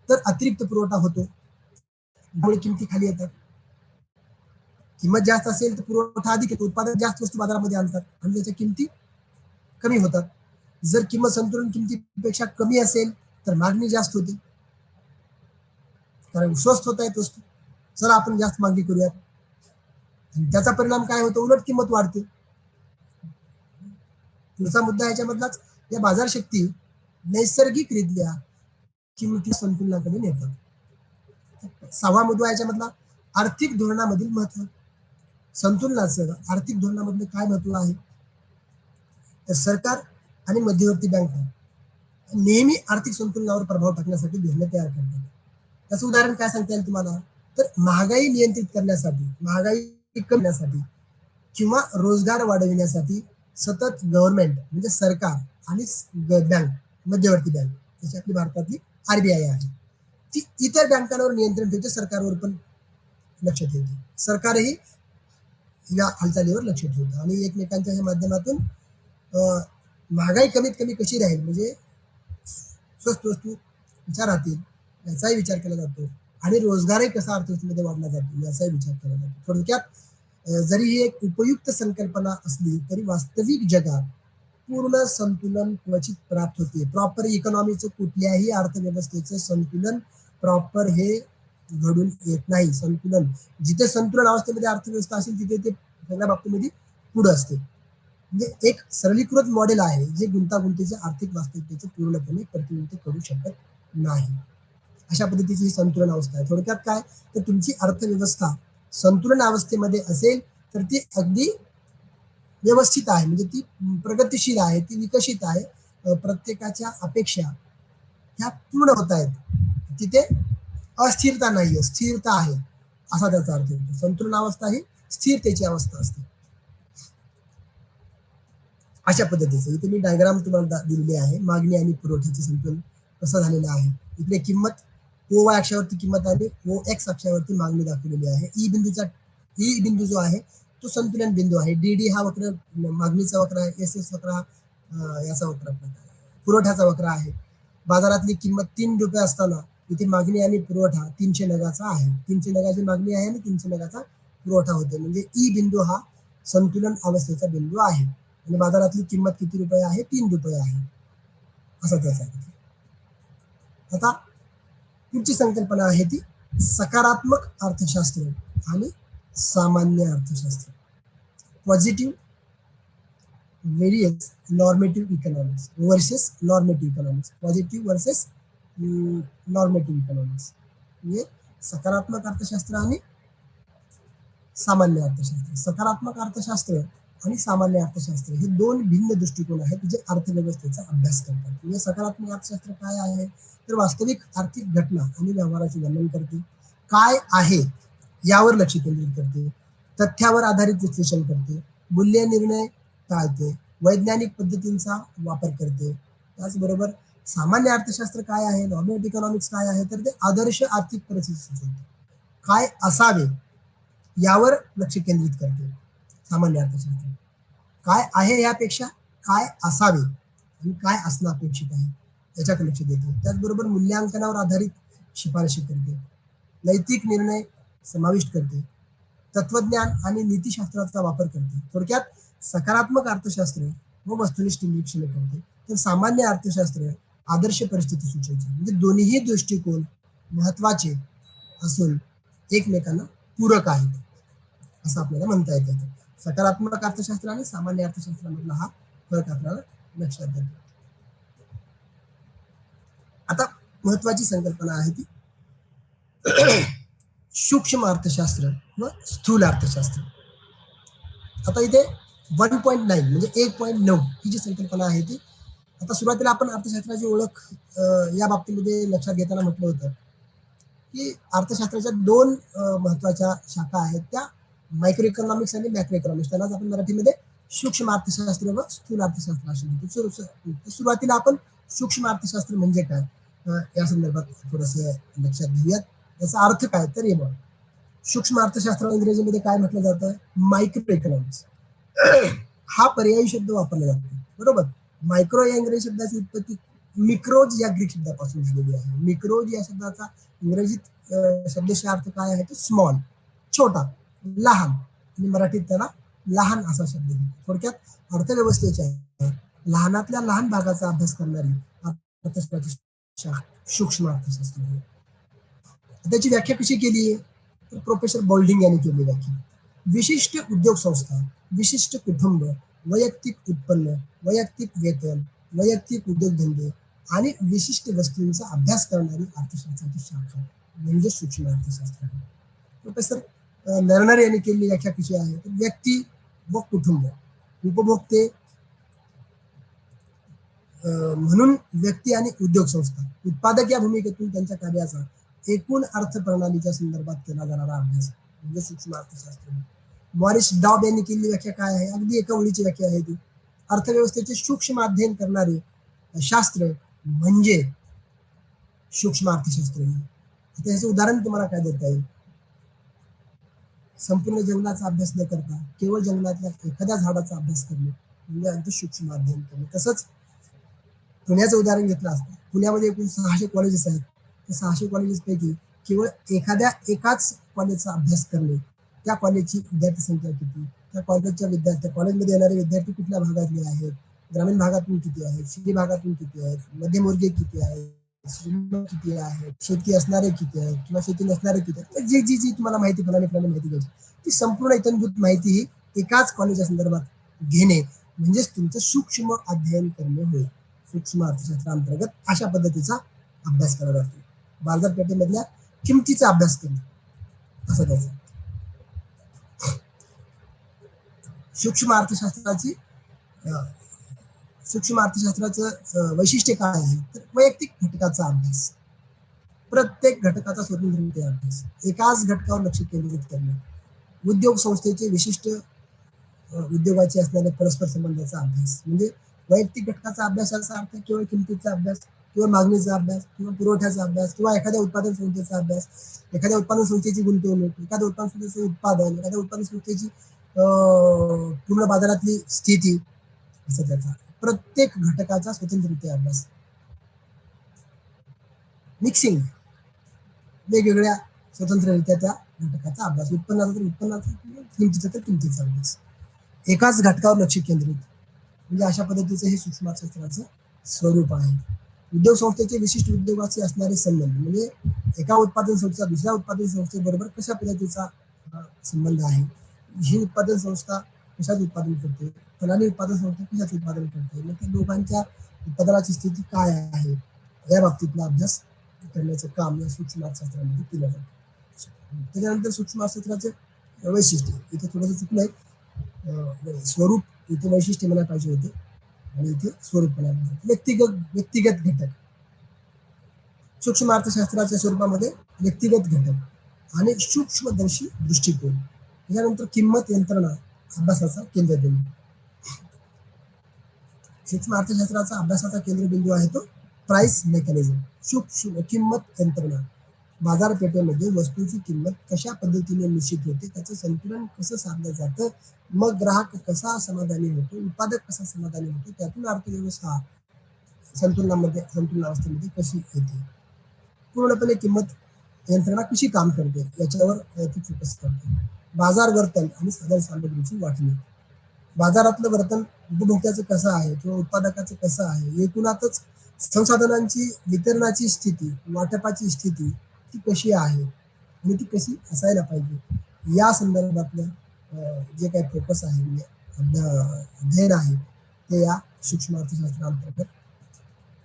तर अतिरिक्त पुरवठा होतो, त्यामुळे किमती खाली येतात. किंमत जास्त असेल तर पुरवठा अधिक येतो, उत्पादक जास्त वस्तू बाजारामध्ये आणतात आणि त्याच्या किमती कमी होतात. जर किंमत संतुलन किमतीपेक्षा कमी असेल तर मागणी जास्त होते, कारण स्वस्त होत आहेत वस्तू, चला आपण जास्त मागणी करूयात, आणि त्याचा परिणाम काय होतो, उलट किंमत वाढते. पुढचा मुद्दा याच्यामधलाच, या बाजार शक्ती नैसर्गिकरित्या किमती संतुलनाकडे नेतात. सहावा मुद्दा याच्यामधला, आर्थिक धोरणामधील महत्व. संतुलनाचं आर्थिक धोरणामधलं काय महत्व आहे, तर सरकार आणि मध्यवर्ती बँका नेहमी आर्थिक संतुलनावर प्रभाव टाकण्यासाठी धोरणे तयार करतात. त्याचं उदाहरण काय सांगता येईल तुम्हाला, तर महागाई नियंत्रित करण्यासाठी, महागाई कमी करण्यासाठी किंवा रोजगार वाढविण्यासाठी सतत गव्हर्नमेंट म्हणजे सरकार आणि बँक, मध्यवर्ती बँक जशी आपली भारतातली RBI आहे, ती इतर बँकांवर नियंत्रण ठेवते, सरकारवर पण लक्ष ठेवते. सरकारही या हालचालीवर लक्ष ठेवतं आणि एकमेकांच्या माध्यमातून महागाई कमीत कमी कशी राहील, म्हणजे स्वस्त वस्तू विचार राहतील याचाही विचार केला जातो आणि रोजगारही कसा अर्थव्यवस्थेमध्ये वाढला जातो याचाही विचार केला जातो. थोडक्यात जरी ही एक उपयुक्त संकल्पना असली तरी वास्तविक जगात पूर्ण संतुलन क्वचित प्राप्त होते. प्रॉपर इकॉनॉमीचं, कुठल्याही अर्थव्यवस्थेचं संतुलन प्रॉपर हे घडून येत नाही. संतुलन जिथे संतुलन अवस्थेमध्ये अर्थव्यवस्था असेल तिथे ते सगळ्या बाबतीमध्ये पुढे असते. म्हणजे एक सरलीकृत मॉडेल आहे जे गुंतागुंतीच्या आर्थिक वास्तविकतेचे पूर्णपणे प्रतिनिधित्व करू शकत नाही. अशा पद्धतीची ही संतुलन अवस्था आहे. थोडक्यात काय, तर तुमची अर्थव्यवस्था संतुलन अवस्थेमध्ये असेल तर ती अगदी व्यवस्थित आहे, म्हणजे ती प्रगतिशील आहे, ती विकसित आहे, प्रत्येकाच्या अपेक्षा ह्या पूर्ण होत आहेत, तिथे अस्थिरता नाहीये, स्थिरता आहे असा त्याचा अर्थ होतो. संतुलन अवस्था ही स्थिरतेची अवस्था असते. अशा पद्धतीचं इथे मी डायग्राम तुम्हाला दिलेली आहे. मागणी आणि पुरवठ्याचे संतुलन कसा झालेला आहे. इकडे किंमत ओ वाय अक्षावरती किंमत आणि ओ एक्स अक्षावरती मागणी दाखवलेली आहे. ई बिंदू जो आहे तो संतुलन बिंदू आहे. डी हा वक्र मागणीचा वक्र आहे. एस वक्र याचा वक्र पुरवठ्याचा वक्र आहे. बाजारातली किंमत 3 रुपये असताना इथे मागणी आणि पुरवठा 300 नगाचा आहे. 300 नगाची मागणी आहे आणि 300 नगाचा पुरवठा होते. म्हणजे ई बिंदू हा संतुलन अवस्थेचा बिंदू आहे आणि बाजारातली किंमत किती रुपये आहे? 3 रुपये आहे, असा त्याचा आहे. आता पुढची संकल्पना आहे ती सकारात्मक अर्थशास्त्र आणि सामान्य अर्थशास्त्र. Positive variance नॉर्मेटिव्ह economics versus नॉर्मेटिव्ह economics. Positive versus नॉर्मेटिव्ह economics म्हणजे सकारात्मक अर्थशास्त्र आणि सामान्य अर्थशास्त्र. सकारात्मक अर्थशास्त्र आणि सामान्य अर्थशास्त्र हे दोन भिन्न दृष्टिकोन आहेत जे अर्थव्यवस्थेचा अभ्यास करतात. म्हणजे सकारात्मक अर्थशास्त्र काय आहे तर वास्तविक आर्थिक घटना आणि व्यवहाराचे वर्णन करते, काय आहे यावर लक्ष केंद्रित करते, तथ्यावर आधारित विश्लेषण करते, मूल्य निर्णय टाळते, वैज्ञानिक पद्धतींचा वापर करते. त्याचबरोबर सामान्य अर्थशास्त्र काय आहे, नॉर्मल इकॉनॉमिक्स काय आहे तर ते आदर्श आर्थिक परिस्थिती सुचवते, काय असावे यावर लक्ष केंद्रित करते. सामान्य अर्थशास्त्र काय आहे यापेक्षा काय असावे आणि काय असणं अपेक्षित आहे याच्याकडे लक्ष देते. त्याचबरोबर मूल्यांकनावर आधारित शिफारशी करते, नैतिक निर्णय समाविष्ट करते, तत्वज्ञान आणि नीतिशास्त्राचा वापर करते. थोडक्यात सकारात्मक अर्थशास्त्र व वस्तुनिष्ठ निरीक्षणे करते तर सामान्य अर्थशास्त्र आदर्श परिस्थिती सुचवते. म्हणजे दोन्ही दृष्टिकोन महत्वाचे असून एकमेकांना पूरक आहेत असं आपल्याला म्हणता येतं. सकारात्मक अर्थशास्त्र आणि सामान्य अर्थशास्त्रामधला हा फरक आपल्याला लक्षात येतो. आता महत्वाची संकल्पना आहे ती सूक्ष्म अर्थशास्त्र व स्थूल अर्थशास्त्र. आता इथे 1.9 म्हणजे 1.9 ही जी संकल्पना आहे ती, आता सुरुवातीला आपण अर्थशास्त्राची ओळख या बाबतीमध्ये लक्षात घेताना म्हटलं होतं की अर्थशास्त्राच्या दोन महत्वाच्या शाखा आहेत, त्या मायक्रो इकॉनॉमिक्स आणि मॅक्रो इकॉनॉमिक्स. त्यालाच आपण मराठीमध्ये सूक्ष्म अर्थशास्त्र व स्थूल अर्थशास्त्र असे म्हणतो. सुरुवातीला आपण सूक्ष्म अर्थशास्त्र म्हणजे काय या संदर्भात थोडस लक्षात घेऊयात. याचा अर्थ काय तर हे बघ, सूक्ष्म अर्थशास्त्र इंग्रजीमध्ये काय म्हटलं जातं, मायक्रो इकॉनॉमिक्स हा पर्यायी शब्द वापरला जातो. बरोबर. मायक्रो या इंग्रजी शब्दाची उत्पत्ती मिक्रोज या ग्रीक शब्दापासून झालेली आहे. मिक्रोज या शब्दाचा इंग्रजीत शब्दशः अर्थ काय आहे तो स्मॉल, छोटा, लहान, आणि मराठीत त्याला लहान असा शब्द आहे. थोडक्यात अर्थव्यवस्थेच्या लहानातल्या लहान भागाचा अभ्यास करणारी अर्थशास्त्राची सूक्ष्म अर्थशास्त्र. त्याची व्याख्या कशी केली तर प्रोफेसर बॉल्डिंग यांनी केली व्याख्या. विशिष्ट उद्योग संस्था, विशिष्ट कुटुंब, वैयक्तिक उत्पन्न, वैयक्तिक वेतन, वैयक्तिक उद्योगधंदे आणि विशिष्ट वस्तूंचा अभ्यास करणारी अर्थशास्त्राची शाखा म्हणजे सूक्ष्म अर्थशास्त्र. प्रोफेसर नरनर यांनी केलेली व्याख्या कशी आहे तर व्यक्ती व कुटुंब, उपभोक्ते म्हणून व्यक्ती आणि उद्योग संस्था, उत्पादक या भूमिकेतून त्यांच्या कार्याचा एकूण अर्थ प्रणालीच्या संदर्भात केला जाणारा अभ्यास म्हणजे सूक्ष्म अर्थशास्त्र. मॉरिस डॉब यांनी केलेली व्याख्या काय आहे, अगदी एका ओळीची व्याख्या आहे ती, अर्थव्यवस्थेचे सूक्ष्म अध्ययन करणारे शास्त्र म्हणजे सूक्ष्म अर्थशास्त्र. आता याचं उदाहरण तुम्हाला काय देता येईल, संपूर्ण जंगलाचा अभ्यास न करता केवळ जंगलातल्या एखाद्या झाडाचा अभ्यास करणे म्हणजे अगदी सूक्ष्म अध्ययन करणे. तसंच पुण्याचं उदाहरण घेतलं असतं, पुण्यामध्ये एकूण 600 कॉलेजेस आहेत, त्या 600 कॉलेजेस पैकी केवळ एकाच कॉलेजचा अभ्यास करणे, त्या कॉलेजची विद्यार्थी संख्या किती, त्या कॉलेजमध्ये येणारे विद्यार्थी कुठल्या भागातले आहेत, ग्रामीण भागातून किती आहेत, शहरी भागातून किती आहेत, मध्यमवर्गीय किती आहेत, श्रीमंत किती आहेत, शेती असणारे किती आहेत किंवा शेती नसणारे किती आहेत, जी जी जी तुम्हाला माहिती फलाने माहिती घ्यायची ती संपूर्ण इतंभूत माहिती ही एकाच कॉलेजच्या संदर्भात घेणे म्हणजेच तुमचं सूक्ष्म अध्ययन करणे होय. सूक्ष्म अर्थशास्त्रांतर्गत अशा पद्धतीचा अभ्यास केला जातो. बाजारपेठेमधल्या किमतीचा अभ्यास करणे असं त्याचं. सूक्ष्म अर्थशास्त्राचं वैशिष्ट्य काय आहे तर वैयक्तिक घटकाचा अभ्यास, प्रत्येक घटकाचा स्वतंत्ररित्या अभ्यास, एकाच घटकावर लक्ष केंद्रित करणे, उद्योग संस्थेचे विशिष्ट उद्योगाचे असणारे परस्पर संबंधाचा अभ्यास. म्हणजे वैयक्तिक घटकाचा अभ्यासाचा अर्थ केवळ किमतीचा अभ्यास किंवा मागणीचा अभ्यास किंवा पुरवठ्याचा अभ्यास किंवा एखाद्या उत्पादन संस्थेचा अभ्यास, एखाद्या उत्पादन संस्थेची गुंतवणूक, एखाद्या उत्पादन संस्थेचे उत्पादन, एखाद्या उत्पादन संस्थेची पूर्ण बाजारातली स्थिती, असं त्याचा प्रत्येक घटकाचा स्वतंत्ररित्या अभ्यास. मिक्सिंग, वेगवेगळ्या स्वतंत्ररित्या त्या घटकाचा अभ्यास, उत्पन्नाचा तर उत्पन्नाचा किंवा किमतीचा तर किमतीचा अभ्यास. एकाच घटकावर लक्ष केंद्रित, म्हणजे अशा पद्धतीचं हे सूक्ष्म अर्थशास्त्राचं स्वरूप आहे. उद्योग संस्थेचे विशिष्ट उद्योगाचे असणारे संबंध, म्हणजे एका उत्पादन संस्थेचा दुसऱ्या उत्पादन संस्थेबरोबर कशा पद्धतीचा संबंध आहे, ही उत्पादन संस्था कशाच उत्पादन करते, फलानी उत्पादन संस्था कशाच उत्पादन करते, मग त्या दोघांच्या उत्पादनाची स्थिती काय आहे, या बाबतीतला अभ्यास करण्याचं काम या सूक्ष्म अर्थशास्त्रामध्ये केलं जातं. त्याच्यानंतर सूक्ष्म अर्थशास्त्राचे वैशिष्ट्य, इथे थोडंसं चुकलंय, स्वरूप इथे वैशिष्ट्य मला पाहिजे होते आणि इथे स्वरूप मला व्यक्तिगत घटक. सूक्ष्म अर्थशास्त्राच्या स्वरूपामध्ये व्यक्तिगत घटक आणि सूक्ष्मदर्शी दृष्टिकोन. त्याच्यानंतर किंमत यंत्रणा अभ्यासाचा केंद्रबिंदू. सूक्ष्म अर्थशास्त्राचा अभ्यासाचा केंद्रबिंदू आहे तो प्राइस मेकॅनिझम, सूक्ष्म किंमत यंत्रणा. बाजारपेठेमध्ये वस्तूची किंमत कशा पद्धतीने निश्चित होते, त्याचं संतुलन कसं साधलं जातं, मग ग्राहक कसा समाधानी होतो, उत्पादक कसा समाधानी होतो, त्यातून अर्थव्यवस्था संतुलनावस्थेमध्ये कशी येते, पूर्णपणे किंमत यंत्रणा कशी काम करते याच्यावर ती फोकस करते. बाजार वर्तन आणि साधन सामग्रीची वाटणी. बाजारातलं वर्तन उपभोक्त्याचं कसं आहे किंवा उत्पादकाचं कसं आहे, एकूणातच संसाधनांची वितरणाची स्थिती, वाटपाची स्थिती ती कशी आहे आणि ती कशी असायला पाहिजे, या संदर्भातलं जे काही फोकस आहे, म्हणजे अध्ययन आहे, ते या सूक्ष्म अर्थशास्त्रांतर्गत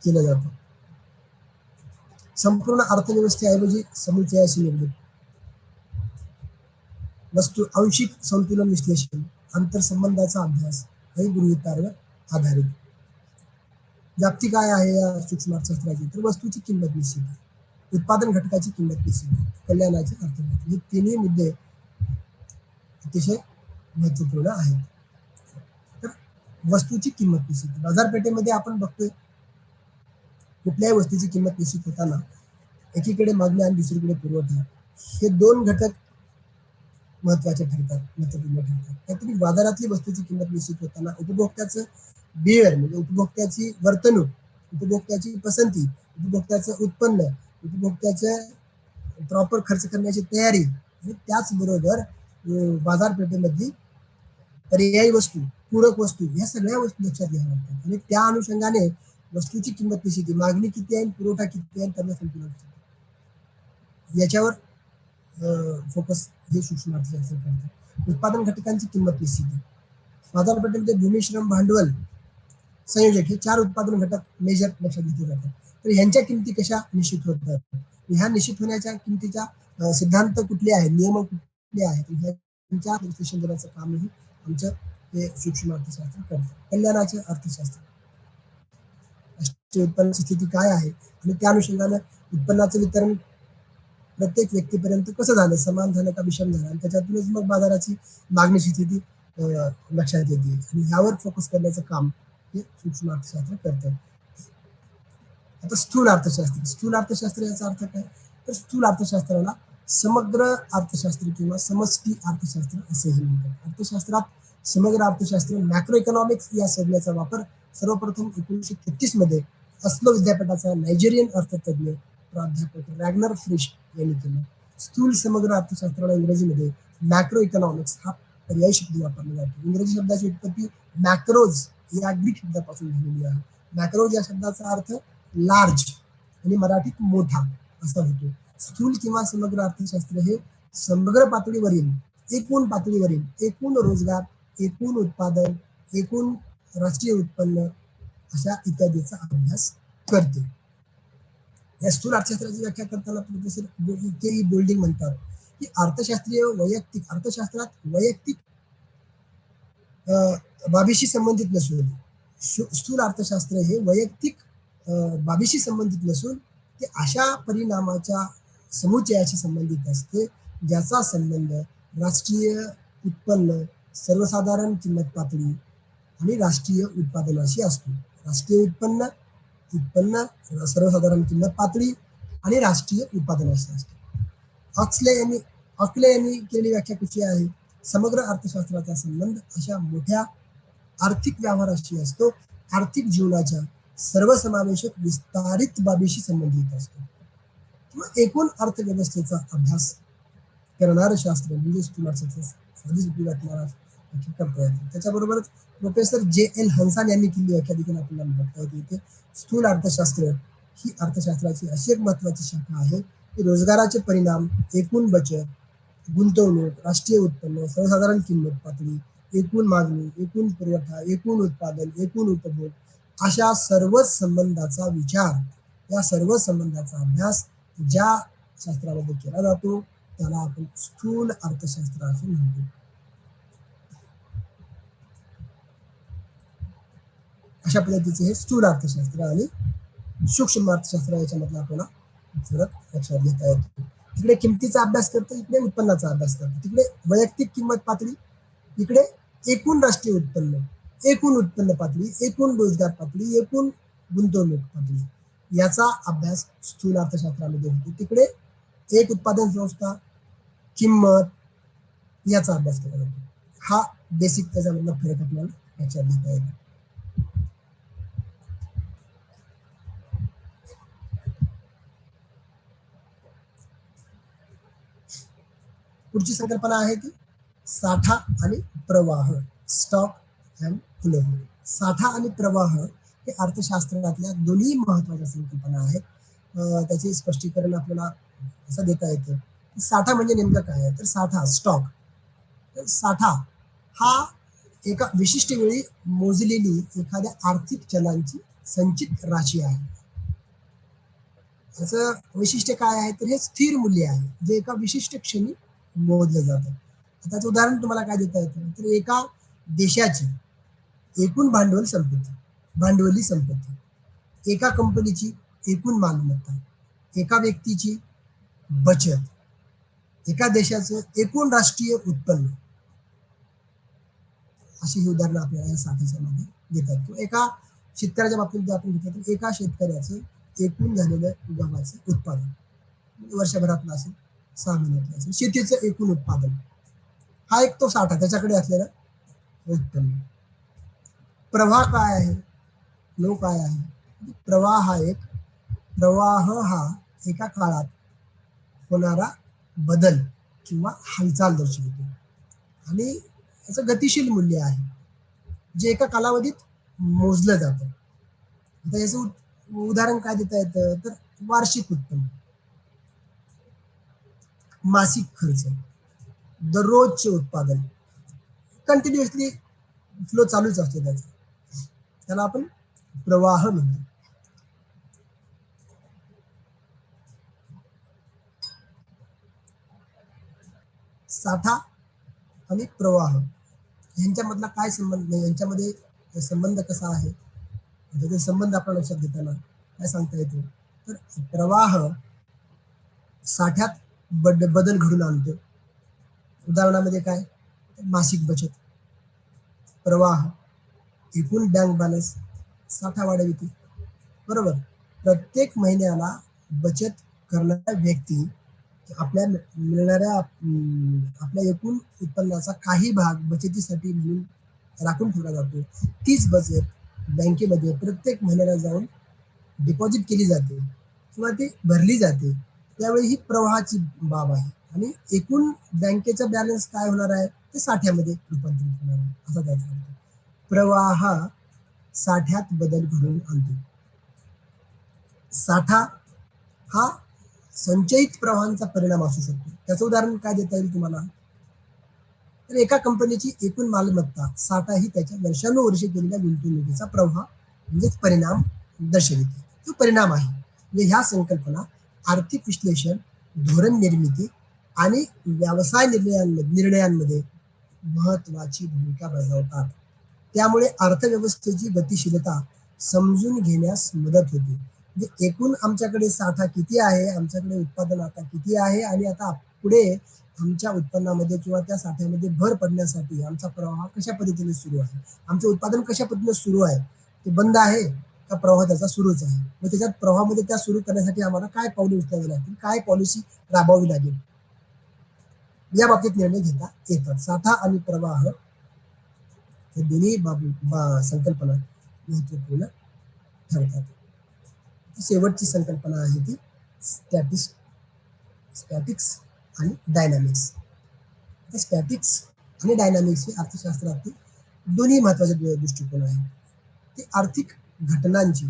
केलं जातं. संपूर्ण अर्थव्यवस्थेऐवजी समुच्चयाशी निगडीत. वस्तू आंशिक संतुलन विश्लेषण, आंतरसंबंधाचा अभ्यास आणि गृहीतांवर आधारित. व्याप्ती काय आहे या सूक्ष्म अर्थशास्त्राची, तर वस्तूची किंमत निश्चित, उत्पादन घटकाची किंमत निश्चित, कल्याणाचे अर्थव्यवस्था, हे तिन्ही मुद्दे अतिशय महत्वपूर्ण आहेत. तर वस्तूची किंमत निश्चित, बाजारपेठेमध्ये आपण बघतोय कुठल्याही वस्तूची किंमत निश्चित होताना एकीकडे मागणी आणि दुसरीकडे पुरवठा, हे दोन घटक महत्वाचे ठरतात, महत्वपूर्ण ठरतात. काहीतरी बाजारातली वस्तूची किंमत निश्चित होताना उपभोक्त्याचं बिहेवियर, म्हणजे उपभोक्त्याची वर्तणूक, उपभोक्त्याची पसंती, उपभोक्त्याचं उत्पन्न, उपभोक्त्याच्या प्रॉपर खर्च करण्याची तयारी आणि त्याचबरोबर बाजारपेठेमधली पर्यायी वस्तू, पूरक वस्तू, या सगळ्या वस्तू लक्षात घ्याव्या लागतात आणि त्या अनुषंगाने वस्तूची किंमत निश्चिती, मागणी किती आहे, पुरवठा किती आहे, त्यांना संतुलन याच्यावर फोकस हे सूक्ष्म अर्थशास्त्र करतात. उत्पादन घटकांची किंमत निश्चिती, बाजारपेठेमध्ये भूमी, श्रम, भांडवल, संयोजक हे 4 उत्पादन घटक मेजर लक्षात घेतले जातात. तर ह्यांच्या किमती कशा निश्चित होतात, ह्या निश्चित होण्याच्या किमतीच्या सिद्धांत कुठले आहेत, नियम कुठले आहेत, ह्यांच्या विश्लेषण देण्याचं कामही आमचं हे सूक्ष्म अर्थशास्त्र करतं. कल्याणाचे अर्थशास्त्र, राष्ट्रीय उत्पन्नाची स्थिती काय आहे आणि त्या अनुषंगानं उत्पन्नाचं वितरण प्रत्येक व्यक्तीपर्यंत कसं झालं, समान झालं का विषम झालं, आणि त्याच्यातूनच मग बाजाराची मागणीची स्थिती लक्षात येते आणि ह्यावर फोकस करण्याचं काम हे सूक्ष्म अर्थशास्त्र करतं. आता स्थूल अर्थशास्त्र, स्थूल अर्थशास्त्र याचा अर्थ काय, तर स्थूल अर्थशास्त्राला समग्र अर्थशास्त्र किंवा समष्टी अर्थशास्त्र असेही म्हणतात. अर्थशास्त्रात समग्र अर्थशास्त्र, मॅक्रो इकॉनॉमिक्स या संज्ञेचा वापर सर्वप्रथम 1933 मध्ये अस्लो विद्यापीठाचा नायजेरियन अर्थतज्ञ प्राध्यापक रॅग्नर फ्रिश यांनी केलं. स्थूल समग्र अर्थशास्त्राला इंग्रजीमध्ये मॅक्रो इकॉनॉमिक्स हा पर्यायी शब्द वापरला जातो. इंग्रजी शब्दाची उत्पत्ती मॅक्रोज या ग्रीक शब्दापासून झालेली आहे. मॅक्रोज या शब्दाचा अर्थ लार्ज आणि मराठीत मोठा असा होतो. स्थूल किंवा समग्र अर्थशास्त्र हे समग्र पातळीवरील, एकूण रोजगार, एकूण उत्पादन, एकूण राष्ट्रीय उत्पन्न अशा इत्यादीचा अभ्यास करते. या स्थूल अर्थशास्त्राची व्याख्या करताना प्रोफेसर के ई बोल्डिंग म्हणतात की अर्थशास्त्रात वैयक्तिक बाबीशी संबंधित नसून, स्थूल अर्थशास्त्र हे वैयक्तिक बाबीशी संबंधित नसून ते अशा परिणामाच्या समुच्चयाशी संबंधित असते ज्याचा संबंध राष्ट्रीय उत्पन्न, सर्वसाधारण किंमत पातळी आणि राष्ट्रीय उत्पादनाशी असतो. राष्ट्रीय उत्पन्न उत्पन्न, सर्वसाधारण किंमत पातळी आणि राष्ट्रीय उत्पादनाशास्त्र. ऑक्ले यांनी केलेली व्याख्या कशी आहे? समग्र अर्थशास्त्राचा संबंध अशा मोठ्या आर्थिक व्यवहाराशी असतो, आर्थिक जीवनाच्या सर्वसमावेशक विस्तारित बाबीशी संबंधित असतो किंवा एकूण अर्थव्यवस्थेचा अभ्यास करणारं शास्त्र म्हणजे स्थूल अर्थशास्त्र. साधीच उपयोगात मला करता येते. त्याच्याबरोबरच प्रोफेसर जे.एल. हंसान यांनी केलेली व्याख्या देखील आपल्याला बघता येते. स्थूल अर्थशास्त्र ही अर्थशास्त्राची अशी एक महत्वाची शाखा आहे की रोजगाराचे परिणाम, एकूण बचत, गुंतवणूक, राष्ट्रीय उत्पन्न, सर्वसाधारण किंमत पातळी, एकूण मागणी, एकूण पुरवठा, एकूण उत्पादन, एकूण उपभोग अशा सर्व संबंधाचा विचार, या सर्व संबंधाचा अभ्यास ज्या शास्त्रामध्ये केला जातो त्याला आपण स्थूल अर्थशास्त्र असे म्हणतो. अशा पद्धतीचे हे स्थूल अर्थशास्त्र आणि सूक्ष्म अर्थशास्त्र याच्यामधला आपल्याला फरक लक्षात घेता येतो. तिकडे किमतीचा अभ्यास करतो, इकडे उत्पन्नाचा अभ्यास करतो. तिकडे वैयक्तिक किंमत पातळी, इकडे एकूण राष्ट्रीय उत्पन्न, एकूण उत्पन्न पातळी, एकूण रोजगार पातळी, एकूण गुंतवणूक पातळी याचा अभ्यास स्थूल अर्थशास्त्रामध्ये होतो. तिकडे एक उत्पादन संस्था, किंमत याचा अभ्यास केला जातो. हा बेसिक त्याच्यामधला फरक आपल्याला लक्षात घेता येतो. पुढची संकल्पना आहे ती साठा आणि प्रवाह, स्टॉक अँड फ्लो. साठा आणि प्रवाह हे अर्थशास्त्रातल्या दोन्ही महत्वाच्या संकल्पना आहेत. त्याचे स्पष्टीकरण आपल्याला असं देता येतं. साठा म्हणजे नेमकं काय आहे? तर साठा, स्टॉक, साठा हा एका विशिष्ट वेळी मोजलेली एखाद्या आर्थिक चलांची संचित राशी आहे. याचं वैशिष्ट्य काय आहे? तर हे स्थिर मूल्य आहे जे एका विशिष्ट क्षणी मोजलं जातं. त्याचं उदाहरण तुम्हाला काय देता येतं? तर एका देशाची एकूण भांडवल संपत्ती, भांडवली संपत्ती, एका कंपनीची एकूण मालमत्ता, एका व्यक्तीची बचत, एका देशाचं एकूण राष्ट्रीय उत्पन्न, अशी ही उदाहरणं आपल्याला या साठीच्या मध्ये देतात. किंवा एका शेतकऱ्याच्या बाबतीत आपण घेतलं तर एका शेतकऱ्याचं एकूण झालेलं गव्हाचं उत्पादन वर्षभरातलं असेल, 6 महिन्यातलं असेल, शेतीचं एकूण उत्पादन, हा एक तो साठा, त्याच्याकडे असलेला उत्पन्न. प्रवाह काय आहे? फ्लो काय आहे? प्रवाह हा एका काळात होणारा बदल किंवा हालचाल दर्शवतो आणि याचं गतिशील मूल्य आहे जे एका कालावधीत मोजलं जातं. आता याचं उदाहरण काय देता येतं? तर वार्षिक उत्पन्न, मासिक खर्च, दररोजचे उत्पादन, कंटिन्युअसली फ्लो चालूच असतो त्याचा, त्याला आपण प्रवाह म्हणतो. साठा आणि प्रवाह यांच्यामधला काय संबंध नाही, यांच्यामध्ये संबंध कसा आहे? त्याचे संबंध आपण लक्षात घेताना काय सांगता येतो? तर प्रवाह साठ्यात बदल घडून आणतो. उदाहरणामध्ये काय? मासिक बचत. प्रवाह एकूण बँक बॅलन्स, साठा वाढविते. बरोबर. प्रत्येक महिन्याला बचत करणाऱ्या व्यक्ती आपल्या मिळणाऱ्या आपल्या एकूण उत्पन्नाचा काही भाग बचतीसाठी म्हणून राखून ठेवला जातो. तीच बचत बँकेमध्ये प्रत्येक महिन्याला जाऊन डिपॉझिट केली जाते किंवा ती भरली जाते. त्यावेळी ही प्रवाहाची बाब आहे आणि एकूण बँकेचा बॅलन्स काय होणार आहे? ते साठ्यामध्ये रूपांतरित होणार आहे, असा त्याचा अर्थ. प्रवाह साठ्यात बदल घडवून आणतो. साठा हा संचयित प्रवाहांचा परिणाम असू शकतो. त्याचं उदाहरण काय देता येईल तुम्हाला? तर एका कंपनीची एकूण मालमत्ता, साठा ही त्याच्या वर्षानुवर्षे केलेल्या गुंतवणुकीचा प्रवाह म्हणजेच परिणाम दर्शविते. तो परिणाम आहे. म्हणजे ह्या संकल्पना आर्थिक विश्लेषण, धोरण निर्मिती आणि व्यवसाय निर्णयांमध्ये महत्वाची भूमिका बजावतात. त्यामुळे अर्थव्यवस्थेची गतिशीलता समजून घेण्यास मदत होते. म्हणजे एकूण आमच्याकडे साठा किती आहे, आमच्याकडे उत्पादन आता किती आहे आणि आता पुढे आमच्या उत्पन्नामध्ये किंवा त्या साठ्यामध्ये भर पडण्यासाठी आमचा प्रवाह कशा पद्धतीने सुरू आहे, आमचं उत्पादन कशा पद्धतीने सुरू आहे, ते बंद आहे का हा प्रवाह त्याचा सुरूच आहे. मग त्याच्यात प्रवाहामध्ये त्या सुरू करण्यासाठी आम्हाला काय पावले उचलावी लागतील, काय पॉलिसी राबवावी लागेल, या बाबतीत निर्णय घेता येतात. साठा आणि प्रवाह हे दोन्ही संकल्पना महत्वपूर्ण ठरतात. शेवटची संकल्पना आहे ती स्टॅटिक्स आणि डायनामिक्स. स्टॅटिक्स आणि डायनामिक्स हे अर्थशास्त्रातील दोन्ही महत्वाचे दृष्टिकोन आहेत. ते आर्थिक घटनांची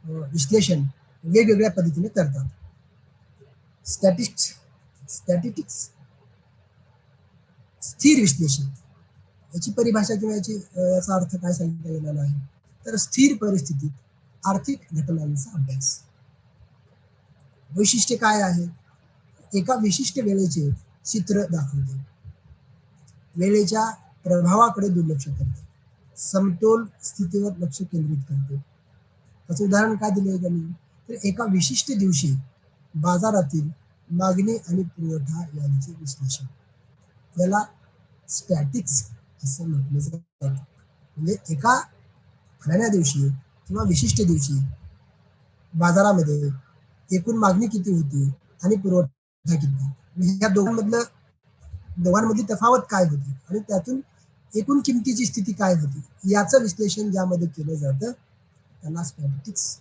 विश्लेषण वेगवेगळ्या पद्धतीने करतात. स्टॅटिक्स स्थिर विश्लेषण, याची परिभाषा किंवा याचा अर्थ काय सांगता येणार आहे, तर स्थिर परिस्थितीत आर्थिक घटनांचा अभ्यास. वैशिष्ट्य काय आहे, एका विशिष्ट वेळेचे चित्र दाखवते, वेळेच्या प्रभावाकडे दुर्लक्ष करते, समतोल स्थितीवर लक्ष केंद्रित करते. त्याचं उदाहरण काय दिले त्यांनी, तर एका विशिष्ट दिवशी बाजारातील मागणी आणि पुरवठा यांचे विश्लेषण, याला स्टॅटिक्स असं म्हटलं जातं. म्हणजे एका ठराव्या दिवशी किंवा विशिष्ट दिवशी बाजारामध्ये एकूण मागणी किती होती आणि पुरवठा किती, या दोघांमधली तफावत काय होती आणि त्यातून एकूण किमतीची स्थिती काय होती, याचं विश्लेषण ज्यामध्ये केलं जातं त्याला स्टॅटिक्स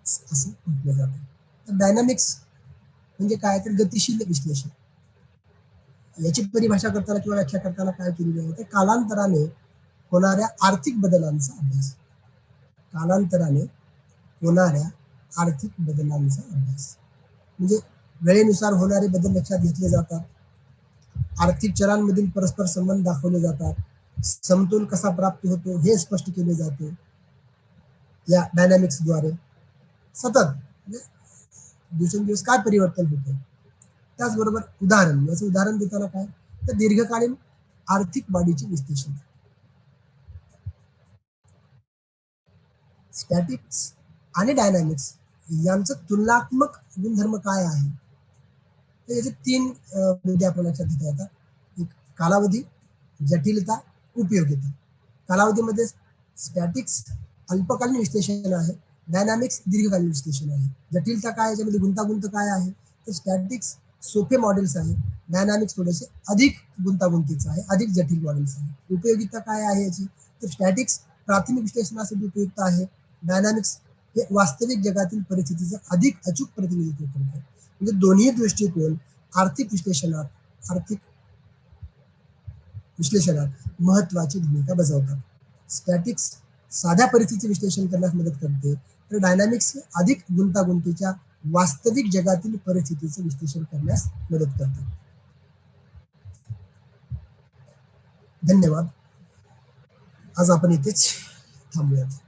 असं म्हटलं जातं. तर डायनामिक्स म्हणजे काय, तर गतिशील विश्लेषण. याची परिभाषा करताना किंवा व्याख्या करताना काय केलेली आहे, तर कालांतराने होणाऱ्या आर्थिक बदलांचा अभ्यास. कालांतराने होणाऱ्या आर्थिक बदलांचा अभ्यास म्हणजे वेळेनुसार होणारे बदल लक्षात घेतले जातात, आर्थिक चरांमधील परस्पर संबंध दाखवले जातात, समतोल कसा प्राप्त होतो हे स्पष्ट केले जाते या डायनामिक्सद्वारे. सतत म्हणजे दिवसेंदिवस काय परिवर्तन होतं. त्याचबरोबर याचं उदाहरण देताना काय, तर दीर्घकालीन आर्थिक वाढीचे विश्लेषण. स्टॅटिक्स आणि डायनामिक्स यांचं तुलनात्मक गुणधर्म काय आहे, तर याचे 3 मुद्दे आपण लक्षात घेता येतात. एक कालावधी, जटिलता, उपयोगिता. कालावधीमध्ये स्टॅटिक्स अल्पकालीन विश्लेषण आहे, डायनामिक्स दीर्घकालीन विश्लेषण आहे. जटिलता काय, याच्यामध्ये गुंतागुंत काय आहे, तर स्टॅटिक्स सोपे मॉडेल्स आहे, डायनामिक्स थोडेसे अधिक गुंतागुंतीचं आहे, अधिक जटिल मॉडेल्स आहे. उपयोगिता काय आहे याची, तर स्टॅटिक्स प्राथमिक विश्लेषणासाठी उपयुक्त आहे, डायनामिक्स हे वास्तविक जगातील परिस्थितीचं अधिक अचूक प्रतिनिधित्व करतात. म्हणजे दोन्ही दृष्टिकोन आर्थिक विश्लेषणात महत्वाची भूमिका बजावतात. स्टॅटिक्स साध्या परिस्थितीचे विश्लेषण करण्यास मदत करते, तर डायनामिक्स अधिक गुंतागुंतीच्या वास्तविक जगातील परिस्थितीचं विश्लेषण करण्यास मदत करते. धन्यवाद. आज आपण इथेच थांबूयात.